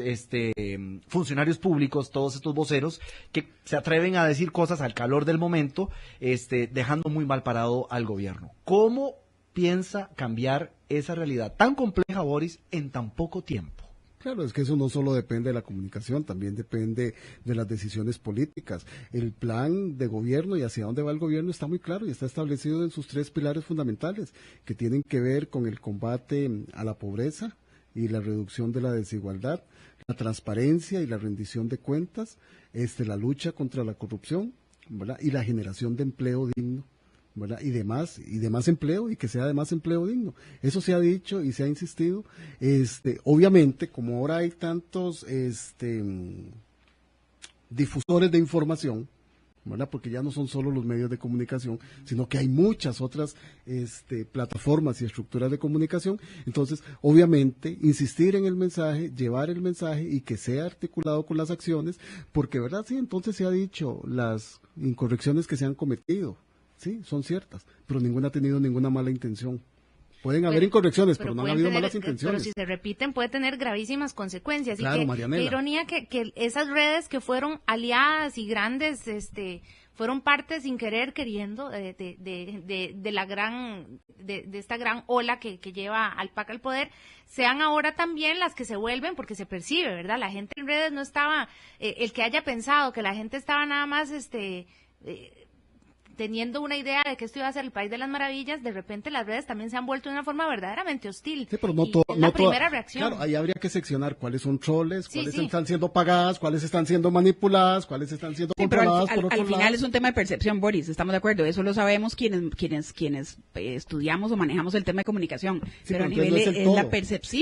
funcionarios públicos, todos estos voceros que se atreven a decir cosas al calor del momento, dejando muy mal parado al gobierno. ¿Cómo piensa cambiar esa realidad tan compleja, Boris, en tan poco tiempo? Claro, es que eso no solo depende de la comunicación, también depende de las decisiones políticas. El plan de gobierno y hacia dónde va el gobierno está muy claro y está establecido en sus 3 pilares fundamentales, que tienen que ver con el combate a la pobreza y la reducción de la desigualdad, la transparencia y la rendición de cuentas, la lucha contra la corrupción, ¿verdad? Y la generación de empleo digno, ¿verdad? Y de más empleo, y que sea de más empleo digno. Eso se ha dicho y se ha insistido. Obviamente, como ahora hay tantos difusores de información, ¿verdad? Porque ya no son solo los medios de comunicación, sino que hay muchas otras plataformas y estructuras de comunicación. Entonces, obviamente, insistir en el mensaje, llevar el mensaje y que sea articulado con las acciones, porque, ¿verdad? Sí, entonces se ha dicho las incorrecciones que se han cometido. Sí, son ciertas, pero ninguna ha tenido ninguna mala intención. Pueden haber incorrecciones, pero no han habido malas intenciones. Pero si se repiten, puede tener gravísimas consecuencias. Claro, y Marianela. qué ironía que esas redes que fueron aliadas y grandes, fueron parte sin querer queriendo de la gran, de esta gran ola que lleva al PAC al poder, sean ahora también las que se vuelven, porque se percibe, ¿verdad? La gente en redes no estaba, el que haya pensado que la gente estaba nada más, teniendo una idea de que esto iba a ser el país de las maravillas, de repente las redes también se han vuelto de una forma verdaderamente hostil. Sí, pero no la primera reacción. Claro, ahí habría que seccionar cuáles son troles, Sí, cuáles sí. están siendo pagadas, cuáles están siendo manipuladas, cuáles están siendo Sí, pero controladas por otro al final lado. es un tema de percepción, Boris, estamos de acuerdo, eso lo sabemos quienes estudiamos o manejamos el tema de comunicación, pero a entonces nivel no es el es todo. la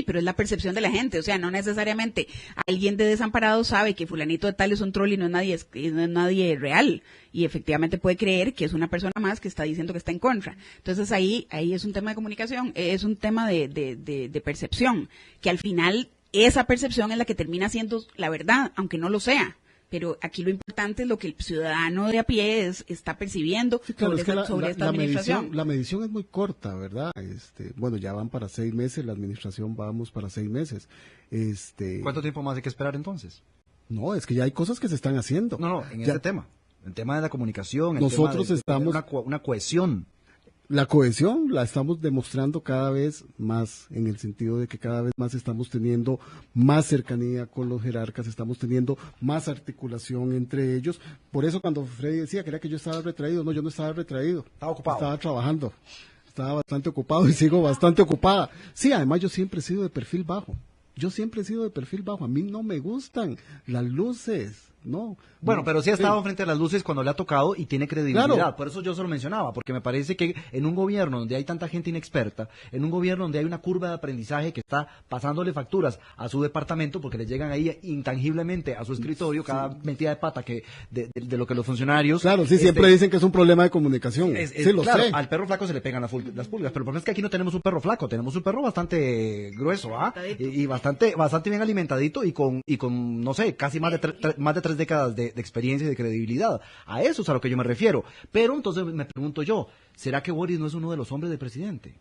pero es la percepción de la gente, o sea, no necesariamente alguien de Desamparado sabe que fulanito de tal es un troll y no es nadie real, y efectivamente puede creer que es una persona más que está diciendo que está en contra. Entonces ahí es un tema de comunicación, es un tema de percepción, que al final esa percepción es la que termina siendo la verdad, aunque no lo sea. Pero aquí lo importante es lo que el ciudadano de a pie está percibiendo Sí, claro, sobre esta administración. La medición es muy corta, ¿verdad? Bueno, ya van para 6 meses, la administración vamos para 6 meses. ¿Cuánto tiempo más hay que esperar entonces? No, es que ya hay cosas que se están haciendo. No, en Ya- ese tema. El tema de la comunicación, el Nosotros tema de estamos- una cohesión. La cohesión la estamos demostrando cada vez más, en el sentido de que cada vez más estamos teniendo más cercanía con los jerarcas, estamos teniendo más articulación entre ellos. Por eso cuando Freddy decía que era que yo estaba retraído, no, yo no estaba retraído. Estaba ocupado. Estaba trabajando. Estaba bastante ocupado y sigo bastante ocupada. Sí, además yo siempre he sido de perfil bajo. A mí no me gustan las luces, no. Bueno, No. pero sí ha Sí. estado frente a las luces cuando le ha tocado y tiene credibilidad. Claro. Por eso yo se lo mencionaba, porque me parece que en un gobierno donde hay tanta gente inexperta, en un gobierno donde hay una curva de aprendizaje que está pasándole facturas a su departamento, porque le llegan ahí intangiblemente a su escritorio cada metida de pata que de lo que los funcionarios... Claro, sí, siempre dicen que es un problema de comunicación. Sí, lo claro, sé. al perro flaco se le pegan las pulgas, pero el problema es que aquí no tenemos un perro flaco, tenemos un perro bastante grueso, ¿ah? Y bastante bien alimentadito y con no sé, casi más de 3 décadas de experiencia y de credibilidad. A eso es a lo que yo me refiero. Pero entonces me pregunto yo, ¿será que Boris no es uno de los hombres del presidente?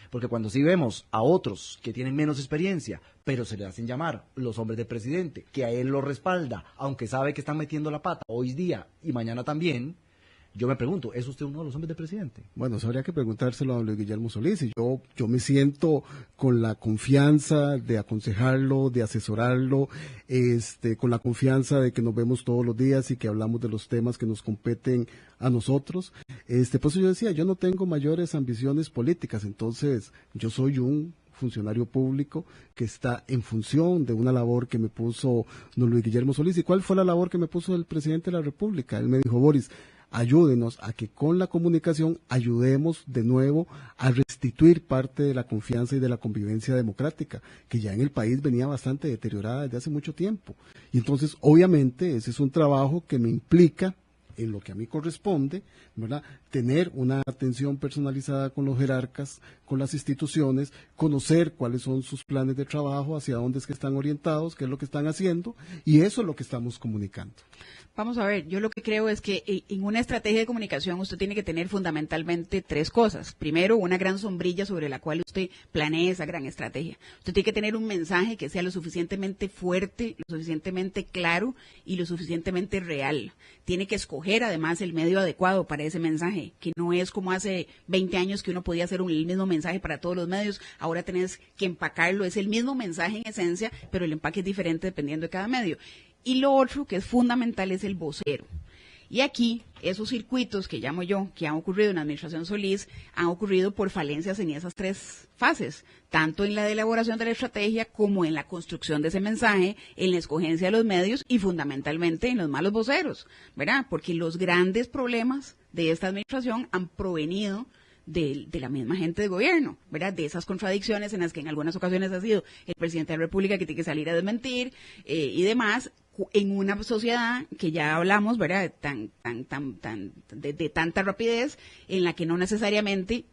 Porque cuando sí vemos a otros que tienen menos experiencia, pero se le hacen llamar los hombres del presidente, que a él lo respalda, aunque sabe que están metiendo la pata hoy día y mañana también, yo me pregunto, ¿es usted uno de los hombres del presidente? Bueno, eso habría que preguntárselo a don Luis Guillermo Solís. Y yo me siento con la confianza de aconsejarlo, de asesorarlo, con la confianza de que nos vemos todos los días y que hablamos de los temas que nos competen a nosotros. Por eso yo decía, yo no tengo mayores ambiciones políticas, entonces yo soy un funcionario público que está en función de una labor que me puso don Luis Guillermo Solís. ¿Y cuál fue la labor que me puso el presidente de la República? Él me dijo, Boris, ayúdenos a que con la comunicación ayudemos de nuevo a restituir parte de la confianza y de la convivencia democrática, que ya en el país venía bastante deteriorada desde hace mucho tiempo. Y entonces, obviamente, ese es un trabajo que me implica, en lo que a mí corresponde, ¿verdad?, tener una atención personalizada con los jerarcas, con las instituciones, conocer cuáles son sus planes de trabajo, hacia dónde es que están orientados, qué es lo que están haciendo, y eso es lo que estamos comunicando. Vamos a ver, yo lo que creo es que en una estrategia de comunicación usted tiene que tener fundamentalmente 3 cosas. Primero, una gran sombrilla sobre la cual usted planee esa gran estrategia. Usted tiene que tener un mensaje que sea lo suficientemente fuerte, lo suficientemente claro y lo suficientemente real. Tiene que escoger además el medio adecuado para ese mensaje, que no es como hace 20 años que uno podía hacer el mismo mensaje para todos los medios. Ahora tenés que empacarlo, es el mismo mensaje en esencia, pero el empaque es diferente dependiendo de cada medio. Y lo otro que es fundamental es el vocero. Y aquí, esos circuitos que llamo yo, que han ocurrido en la administración Solís, han ocurrido por falencias en esas 3 fases, tanto en la de elaboración de la estrategia como en la construcción de ese mensaje, en la escogencia de los medios y fundamentalmente en los malos voceros, ¿verdad? Porque los grandes problemas de esta administración han provenido de la misma gente de gobierno, ¿verdad? De esas contradicciones en las que en algunas ocasiones ha sido el presidente de la República que tiene que salir a desmentir y demás, en una sociedad que ya hablamos, ¿verdad? De tanta rapidez, en la que no necesariamente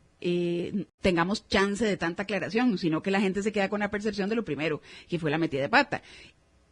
tengamos chance de tanta aclaración, sino que la gente se queda con la percepción de lo primero, que fue la metida de pata.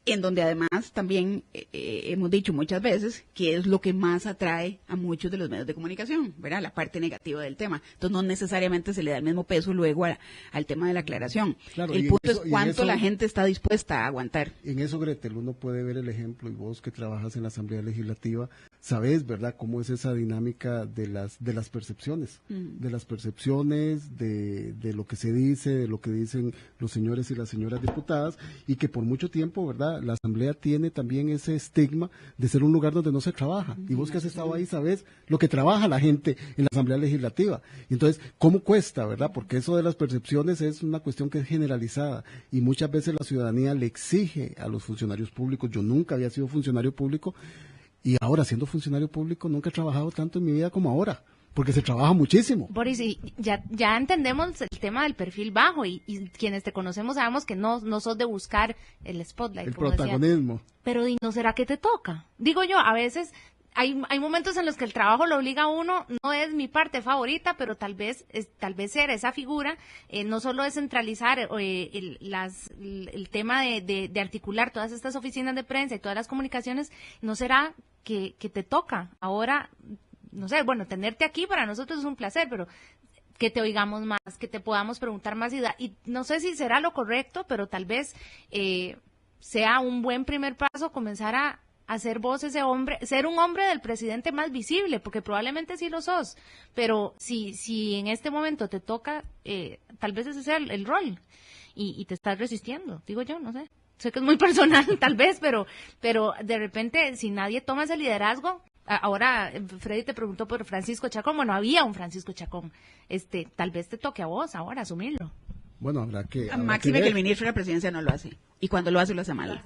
En donde además también hemos dicho muchas veces que es lo que más atrae a muchos de los medios de comunicación, ¿verdad? La parte negativa del tema. Entonces no necesariamente se le da el mismo peso luego al tema de la aclaración. Claro, el punto es cuánto la gente está dispuesta a aguantar. En eso, Gretel, uno puede ver el ejemplo, y vos que trabajas en la Asamblea Legislativa, sabés, ¿verdad?, cómo es esa dinámica de las percepciones, de las percepciones, de lo que se dice, de lo que dicen los señores y las señoras diputadas, y que por mucho tiempo, ¿verdad?, la Asamblea tiene también ese estigma de ser un lugar donde no se trabaja. Y vos que has estado ahí sabés lo que trabaja la gente en la Asamblea Legislativa. Y entonces, ¿cómo cuesta, verdad? Porque eso de las percepciones es una cuestión que es generalizada y muchas veces la ciudadanía le exige a los funcionarios públicos. Yo nunca había sido funcionario público y ahora, siendo funcionario público, nunca he trabajado tanto en mi vida como ahora, porque se trabaja muchísimo. Boris, y ya entendemos el tema del perfil bajo y quienes te conocemos sabemos que no sos de buscar el spotlight. El protagonismo. Decía. Pero ¿y no será que te toca? Digo yo, a veces hay momentos en los que el trabajo lo obliga a uno, no es mi parte favorita, pero tal vez ser esa figura, no solo es centralizar el tema de articular todas estas oficinas de prensa y todas las comunicaciones, ¿no será que te toca ahora? No sé, bueno, tenerte aquí para nosotros es un placer, pero que te oigamos más, que te podamos preguntar más y no sé si será lo correcto, pero tal vez sea un buen primer paso comenzar a hacer vos ese hombre, ser un hombre del presidente más visible, porque probablemente sí lo sos, pero si en este momento te toca, tal vez ese sea el rol y te estás resistiendo, digo yo, no sé. Sé que es muy personal tal vez, pero de repente si nadie toma ese liderazgo. Ahora, Freddy te preguntó por Francisco Chacón. Bueno, había un Francisco Chacón. Tal vez te toque a vos ahora asumirlo. Bueno, habrá que máxime que el ministro de la presidencia no lo hace. Y cuando lo hace, lo hace mal.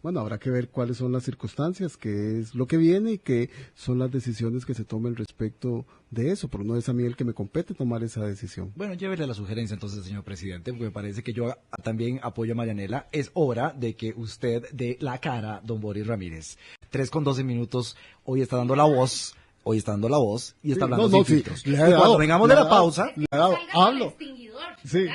Bueno, habrá que ver cuáles son las circunstancias, qué es lo que viene y qué son las decisiones que se tomen respecto de eso, pero no es a mí el que me compete tomar esa decisión. Bueno, llévele la sugerencia entonces, señor presidente, porque me parece que yo también apoyo a Marianela. Es hora de que usted dé la cara, don Boris Ramírez. 3:12, hoy está dando la voz. Y está hablando sin filtros. Cuando vengamos de la pausa, hablo. Sí.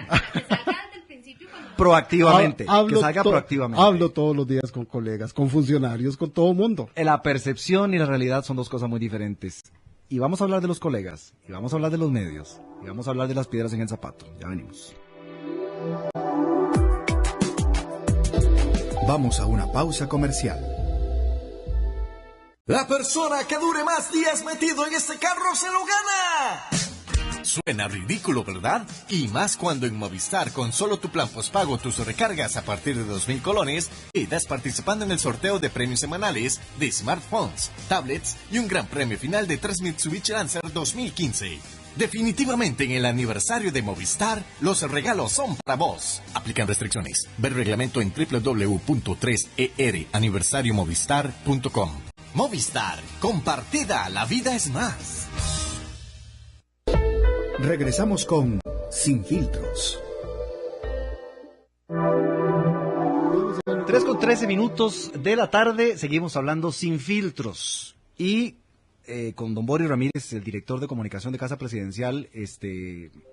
Proactivamente, que salga proactivamente. Hablo todos los días con colegas, con funcionarios, con todo mundo. La percepción y la realidad son dos cosas muy diferentes. Y vamos a hablar de los colegas, y vamos a hablar de los medios, y vamos a hablar de las piedras en el zapato. Ya venimos. Vamos a una pausa comercial. La persona que dure más días metido en este carro se lo gana. Suena ridículo, ¿verdad? Y más cuando en Movistar, con solo tu plan postpago, tus recargas a partir de 2,000 colones, quedas participando en el sorteo de premios semanales de smartphones, tablets y un gran premio final de 3 Mitsubishi Lancer 2015. Definitivamente en el aniversario de Movistar, los regalos son para vos. Aplican restricciones. Ver reglamento en www.3eraniversariomovistar.com. Movistar, compartida, la vida es más. Regresamos con Sin Filtros. 3:13 de la tarde, seguimos hablando sin filtros. Y con don Boris Ramírez, el director de comunicación de Casa Presidencial,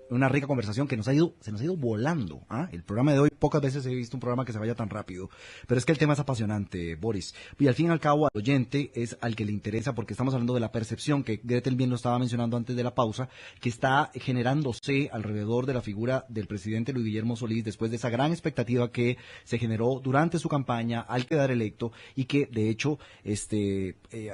una rica conversación que se nos ha ido volando. El programa de hoy, pocas veces he visto un programa que se vaya tan rápido, pero es que el tema es apasionante, Boris. Y al fin y al cabo, al oyente es al que le interesa, porque estamos hablando de la percepción, que Gretel bien lo estaba mencionando antes de la pausa, que está generándose alrededor de la figura del presidente Luis Guillermo Solís, después de esa gran expectativa que se generó durante su campaña al quedar electo, y que de hecho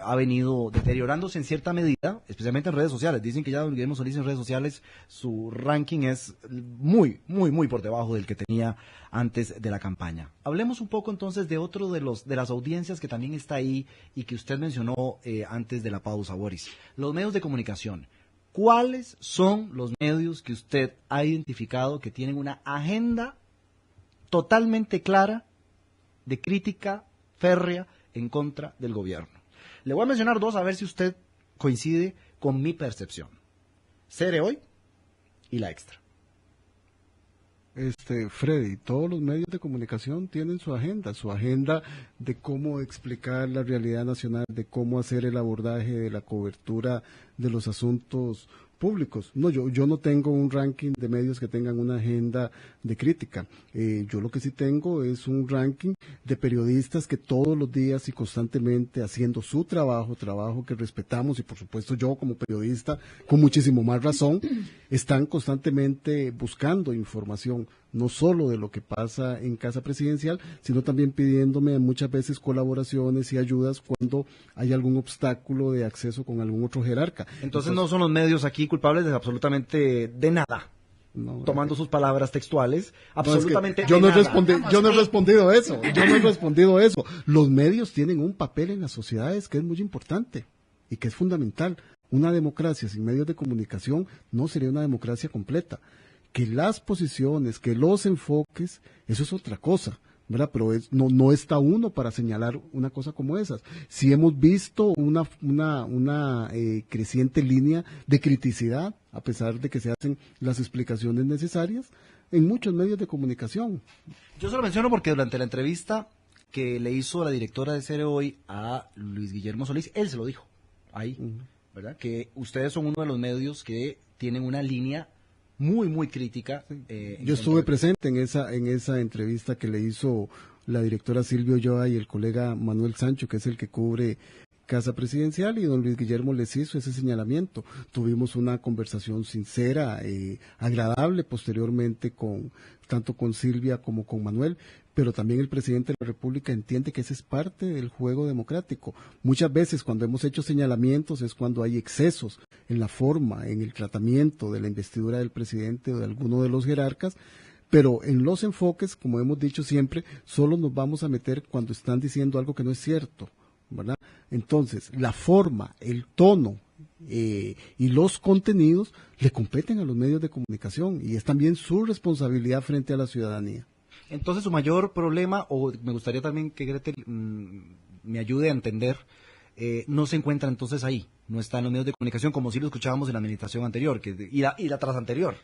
ha venido deteriorándose en cierta medida, especialmente en redes sociales. Dicen que ya don Guillermo Solís en redes sociales, su ranking es muy, muy, muy por debajo del que tenía antes de la campaña. Hablemos un poco entonces de otro de las audiencias que también está ahí y que usted mencionó antes de la pausa, Boris. Los medios de comunicación. ¿Cuáles son los medios que usted ha identificado que tienen una agenda totalmente clara de crítica férrea en contra del gobierno? Le voy a mencionar dos a ver si usted coincide con mi percepción. Cere Hoy y La Extra. Freddy, todos los medios de comunicación tienen su agenda de cómo explicar la realidad nacional, de cómo hacer el abordaje de la cobertura de los asuntos públicos. No, yo no tengo un ranking de medios que tengan una agenda de crítica. Yo lo que sí tengo es un ranking de periodistas que todos los días y constantemente haciendo su trabajo que respetamos, y por supuesto yo como periodista con muchísimo más razón, están constantemente buscando información, no solo de lo que pasa en Casa Presidencial, sino también pidiéndome muchas veces colaboraciones y ayudas cuando hay algún obstáculo de acceso con algún otro jerarca. Entonces no son los medios aquí culpables de absolutamente de nada. No, tomando sus palabras textuales, absolutamente yo no he respondido eso. Los medios tienen un papel en las sociedades que es muy importante y que es fundamental. Una democracia sin medios de comunicación no sería una democracia completa. Que las posiciones, que los enfoques, eso es otra cosa, ¿verdad? Pero no está uno para señalar una cosa como esas. Sí hemos visto una creciente línea de criticidad, a pesar de que se hacen las explicaciones necesarias en muchos medios de comunicación. Yo se lo menciono porque durante la entrevista que le hizo la directora de Cere Hoy a Luis Guillermo Solís, él se lo dijo ahí, ¿verdad? Que ustedes son uno de los medios que tienen una línea muy, muy crítica. Yo estuve presente en esa entrevista que le hizo la directora Silvia Ulloa y el colega Manuel Sancho, que es el que cubre Casa Presidencial, y don Luis Guillermo les hizo ese señalamiento. Tuvimos una conversación sincera, agradable posteriormente tanto con Silvia como con Manuel, pero también el presidente de la República entiende que ese es parte del juego democrático. Muchas veces cuando hemos hecho señalamientos es cuando hay excesos en la forma, en el tratamiento de la investidura del presidente o de alguno de los jerarcas, pero en los enfoques, como hemos dicho siempre, solo nos vamos a meter cuando están diciendo algo que no es cierto, ¿verdad? Entonces, la forma, el tono y los contenidos le competen a los medios de comunicación y es también su responsabilidad frente a la ciudadanía. Entonces, su mayor problema, o me gustaría también que Gretel me ayude a entender, no se encuentra entonces ahí, no está en los medios de comunicación, como si lo escuchábamos en la administración anterior, y la tras anterior,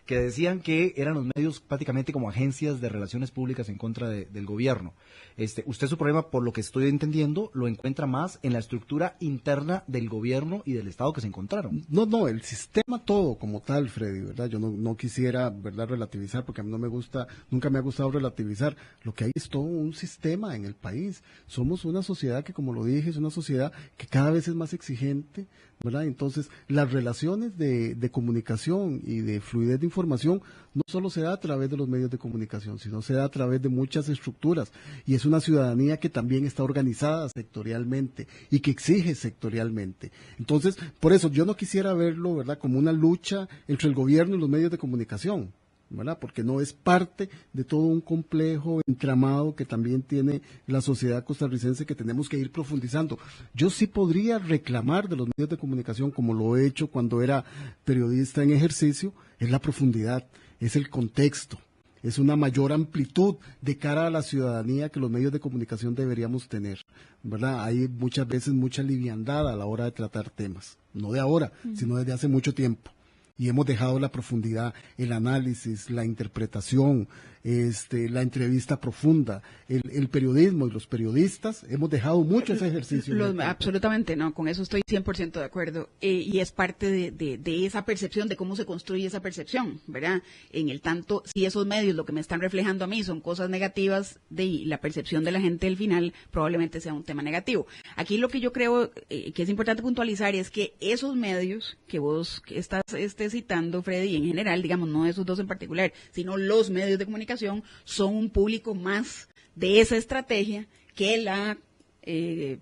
que decían que eran los medios prácticamente como agencias de relaciones públicas en contra del gobierno. Usted su problema, por lo que estoy entendiendo, lo encuentra más en la estructura interna del gobierno y del Estado que se encontraron. No, el sistema todo como tal, Freddy, ¿verdad? Yo no quisiera, ¿verdad?, relativizar, porque a mí nunca me ha gustado relativizar. Lo que hay es todo un sistema en el país. Somos una sociedad que, como lo dije, es una sociedad que cada vez es más exigente, ¿verdad? Entonces, las relaciones de comunicación y de fluidez de información no solo se da a través de los medios de comunicación, sino se da a través de muchas estructuras, y es una ciudadanía que también está organizada sectorialmente y que exige sectorialmente. Entonces, por eso yo no quisiera verlo, ¿verdad?, como una lucha entre el gobierno y los medios de comunicación, ¿verdad?, porque no es parte de todo un complejo entramado que también tiene la sociedad costarricense, que tenemos que ir profundizando. Yo sí podría reclamar de los medios de comunicación, como lo he hecho cuando era periodista en ejercicio, es la profundidad, es el contexto, es una mayor amplitud de cara a la ciudadanía que los medios de comunicación deberíamos tener, ¿verdad? Hay muchas veces mucha liviandad a la hora de tratar temas, no de ahora, sino desde hace mucho tiempo. Y hemos dejado la profundidad, el análisis, la interpretación, la entrevista profunda, el periodismo y los periodistas hemos dejado mucho ese ejercicio. Absolutamente no, con eso estoy 100% de acuerdo, y es parte de esa percepción, de cómo se construye esa percepción, ¿verdad? En el tanto, si esos medios lo que me están reflejando a mí son cosas negativas, la percepción de la gente al final probablemente sea un tema negativo. Aquí lo que yo creo que es importante puntualizar es que esos medios que vos estás citando, Freddy, en general, digamos, no esos dos en particular, sino los medios de comunicación, son un público más de esa estrategia que la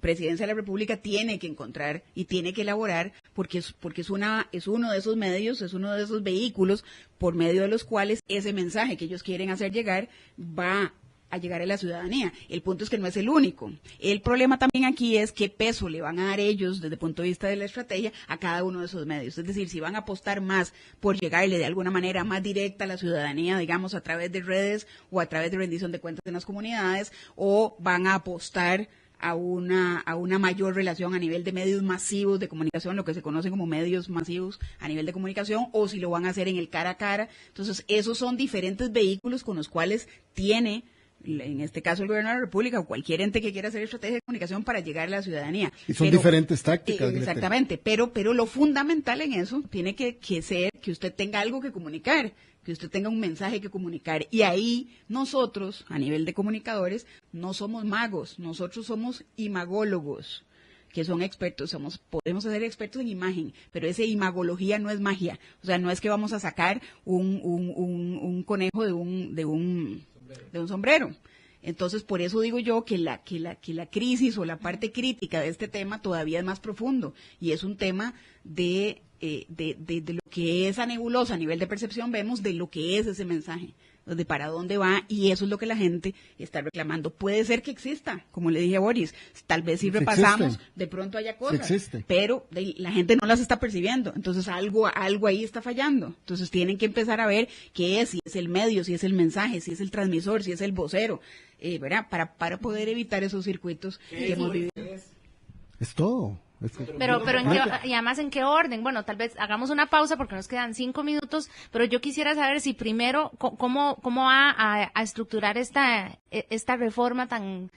Presidencia de la República tiene que encontrar y tiene que elaborar, porque es uno de esos medios, es uno de esos vehículos por medio de los cuales ese mensaje que ellos quieren hacer llegar va a llegar a la ciudadanía. El punto es que no es el único. El problema también aquí es qué peso le van a dar ellos desde el punto de vista de la estrategia a cada uno de esos medios. Es decir, si van a apostar más por llegarle de alguna manera más directa a la ciudadanía, digamos a través de redes o a través de rendición de cuentas en las comunidades, o van a apostar a una mayor relación a nivel de medios masivos de comunicación, lo que se conoce como medios masivos a nivel de comunicación, o si lo van a hacer en el cara a cara. Entonces, esos son diferentes vehículos con los cuales tiene, en este caso, el Gobierno de la República o cualquier ente que quiera hacer estrategia de comunicación para llegar a la ciudadanía. Y son diferentes tácticas. Exactamente, pero lo fundamental en eso tiene que ser que usted tenga algo que comunicar, que usted tenga un mensaje que comunicar. Y ahí nosotros, a nivel de comunicadores, no somos magos, nosotros somos imagólogos, que son expertos, podemos ser expertos en imagen, pero esa imagología no es magia. O sea, no es que vamos a sacar un conejo de un sombrero. Entonces, por eso digo yo que la crisis o la parte crítica de este tema todavía es más profundo, y es un tema de lo que es esa nebulosa a nivel de percepción, vemos de lo que es ese mensaje, de para dónde va, y eso es lo que la gente está reclamando. Puede ser que exista, como le dije a Boris, tal vez si repasamos, de pronto haya cosas, pero la gente no las está percibiendo, entonces algo ahí está fallando. Entonces tienen que empezar a ver qué es, si es el medio, si es el mensaje, si es el transmisor, si es el vocero, ¿verdad? Para poder evitar esos circuitos que hemos vivido. Es todo. Pero y además, ¿en qué orden? Bueno, tal vez hagamos una pausa porque nos quedan 5 minutos, pero yo quisiera saber si primero, ¿cómo va a estructurar esta reforma tal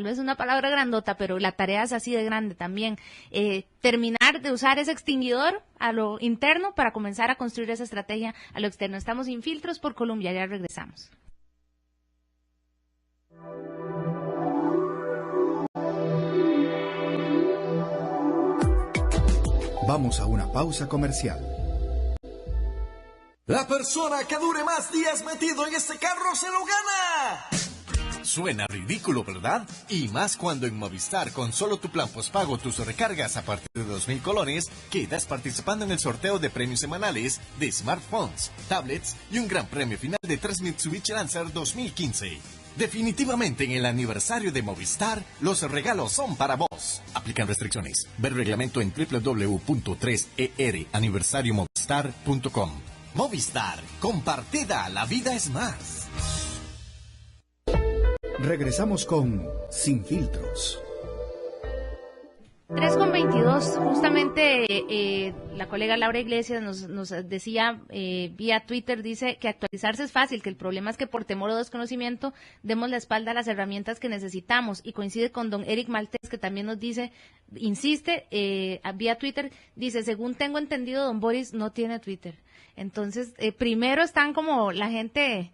vez es una palabra grandota, pero la tarea es así de grande también, terminar de usar ese extinguidor a lo interno para comenzar a construir esa estrategia a lo externo. Estamos sin filtros por Colombia, ya regresamos. Vamos a una pausa comercial. La persona que dure más días metido en este carro se lo gana. Suena ridículo, ¿verdad? Y más cuando en Movistar, con solo tu plan postpago, tus recargas a partir de 2,000 colones, quedas participando en el sorteo de premios semanales de smartphones, tablets y un gran premio final de 3 Mitsubishi Lancer 2015. Definitivamente en el aniversario de Movistar, los regalos son para vos. Aplican restricciones. Ver reglamento en www.3eraniversariomovistar.com. Movistar, compartida, la vida es más. Regresamos con Sin Filtros. 3:22, justamente la colega Laura Iglesias nos decía vía Twitter, dice que actualizarse es fácil, que el problema es que por temor o desconocimiento demos la espalda a las herramientas que necesitamos, y coincide con don Eric Maltés, que también nos dice, insiste, vía Twitter, dice, según tengo entendido, don Boris no tiene Twitter. Entonces, primero están como la gente...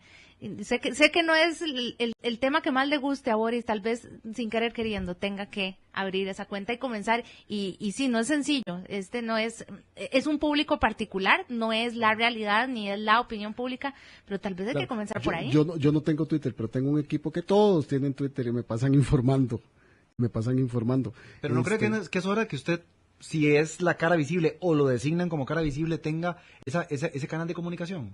Sé que no es el tema que más le guste a Boris, tal vez sin querer queriendo tenga que abrir esa cuenta y comenzar, y sí, no es sencillo, no es un público particular, no es la realidad ni es la opinión pública, pero tal vez hay que comenzar por ahí. Yo no tengo Twitter, pero tengo un equipo que todos tienen Twitter y me pasan informando. Pero no creo que es hora que usted, si es la cara visible o lo designan como cara visible, tenga ese canal de comunicación.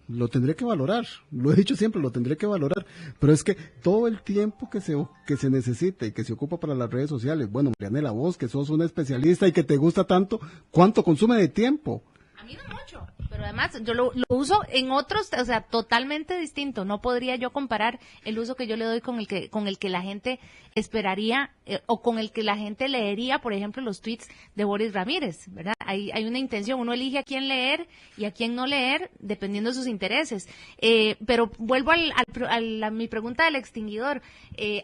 Lo tendré que valorar, lo he dicho siempre, lo tendré que valorar, pero es que todo el tiempo que se necesita y que se ocupa para las redes sociales, bueno, Marianela, vos que sos una especialista y que te gusta tanto, ¿cuánto consume de tiempo? A mí no mucho. Pero además yo lo uso en otros, o sea, totalmente distinto. No podría yo comparar el uso que yo le doy con el que la gente esperaría o con el que la gente leería, por ejemplo, los tweets de Boris Ramírez, ¿verdad? Hay una intención, uno elige a quién leer y a quién no leer dependiendo de sus intereses. Pero vuelvo a mi pregunta del extinguidor.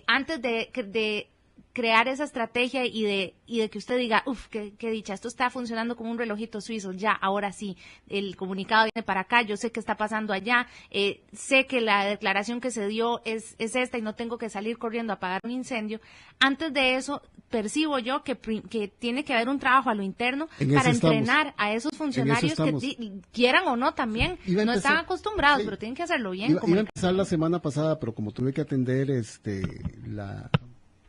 Antes de crear esa estrategia y de que usted diga, qué dicha, esto está funcionando como un relojito suizo, ya, ahora sí, el comunicado viene para acá, yo sé qué está pasando allá, sé que la declaración que se dio es esta y no tengo que salir corriendo a apagar un incendio. Antes de eso, percibo yo que tiene que haber un trabajo a lo interno para entrenar a esos funcionarios que quieran o no también, no están acostumbrados, sí, pero tienen que hacerlo bien. Iba a empezar la semana pasada, pero como tuve que atender la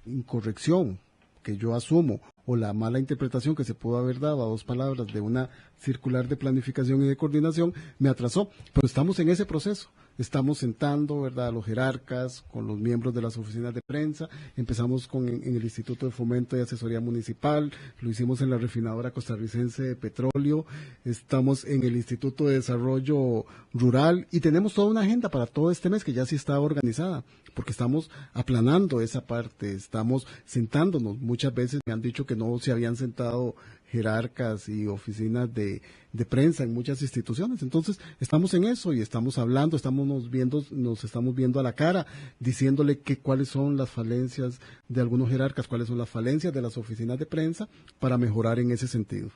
incorrección que yo asumo o la mala interpretación que se pudo haber dado a 2 palabras de una circular de planificación y de coordinación, me atrasó, pero estamos en ese proceso. Estamos sentando, ¿verdad?, a los jerarcas, con los miembros de las oficinas de prensa. Empezamos en el Instituto de Fomento y Asesoría Municipal, lo hicimos en la Refinadora Costarricense de Petróleo, estamos en el Instituto de Desarrollo Rural y tenemos toda una agenda para todo este mes que ya sí está organizada, porque estamos aplanando esa parte, estamos sentándonos. Muchas veces me han dicho que no se habían sentado jerarcas y oficinas de prensa en muchas instituciones. Entonces, estamos en eso y estamos hablando, nos estamos viendo a la cara, diciéndole cuáles son las falencias de algunos jerarcas, cuáles son las falencias de las oficinas de prensa para mejorar en ese sentido.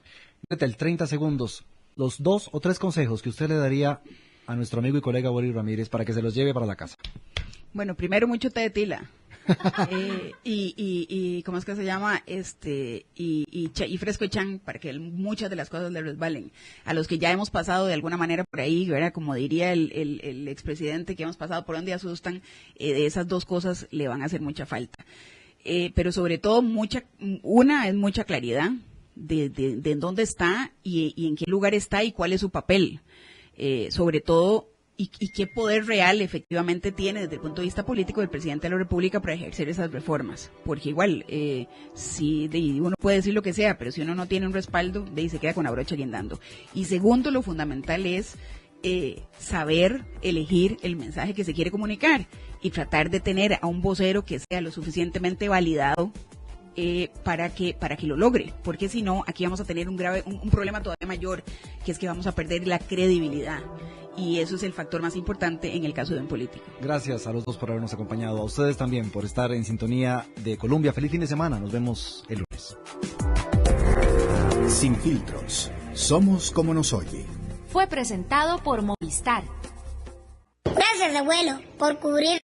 30 segundos, los 2 o 3 consejos que usted le daría a nuestro amigo y colega Boris Ramírez para que se los lleve para la casa. Bueno, primero mucho té de tila. Y ¿cómo es que se llama? Y fresco y chan, para que muchas de las cosas le resbalen. A los que ya hemos pasado de alguna manera por ahí, ¿verdad? Como diría el expresidente, que hemos pasado por donde asustan, de esas 2 cosas le van a hacer mucha falta. Pero sobre todo, una es mucha claridad de en dónde está y en qué lugar está y cuál es su papel. Sobre todo, y qué poder real efectivamente tiene desde el punto de vista político del presidente de la República para ejercer esas reformas, porque igual si uno puede decir lo que sea, pero si uno no tiene un respaldo, se queda con la brocha guindando. Y segundo, lo fundamental es saber elegir el mensaje que se quiere comunicar y tratar de tener a un vocero que sea lo suficientemente validado para que lo logre, porque si no, aquí vamos a tener un problema todavía mayor, que es que vamos a perder la credibilidad. Y eso es el factor más importante en el caso de un político. Gracias a los 2 por habernos acompañado, a ustedes también por estar en sintonía de Colombia. Feliz fin de semana, nos vemos el lunes. Sin filtros, somos como nos oye. Fue presentado por Movistar. Gracias, abuelo, por cubrir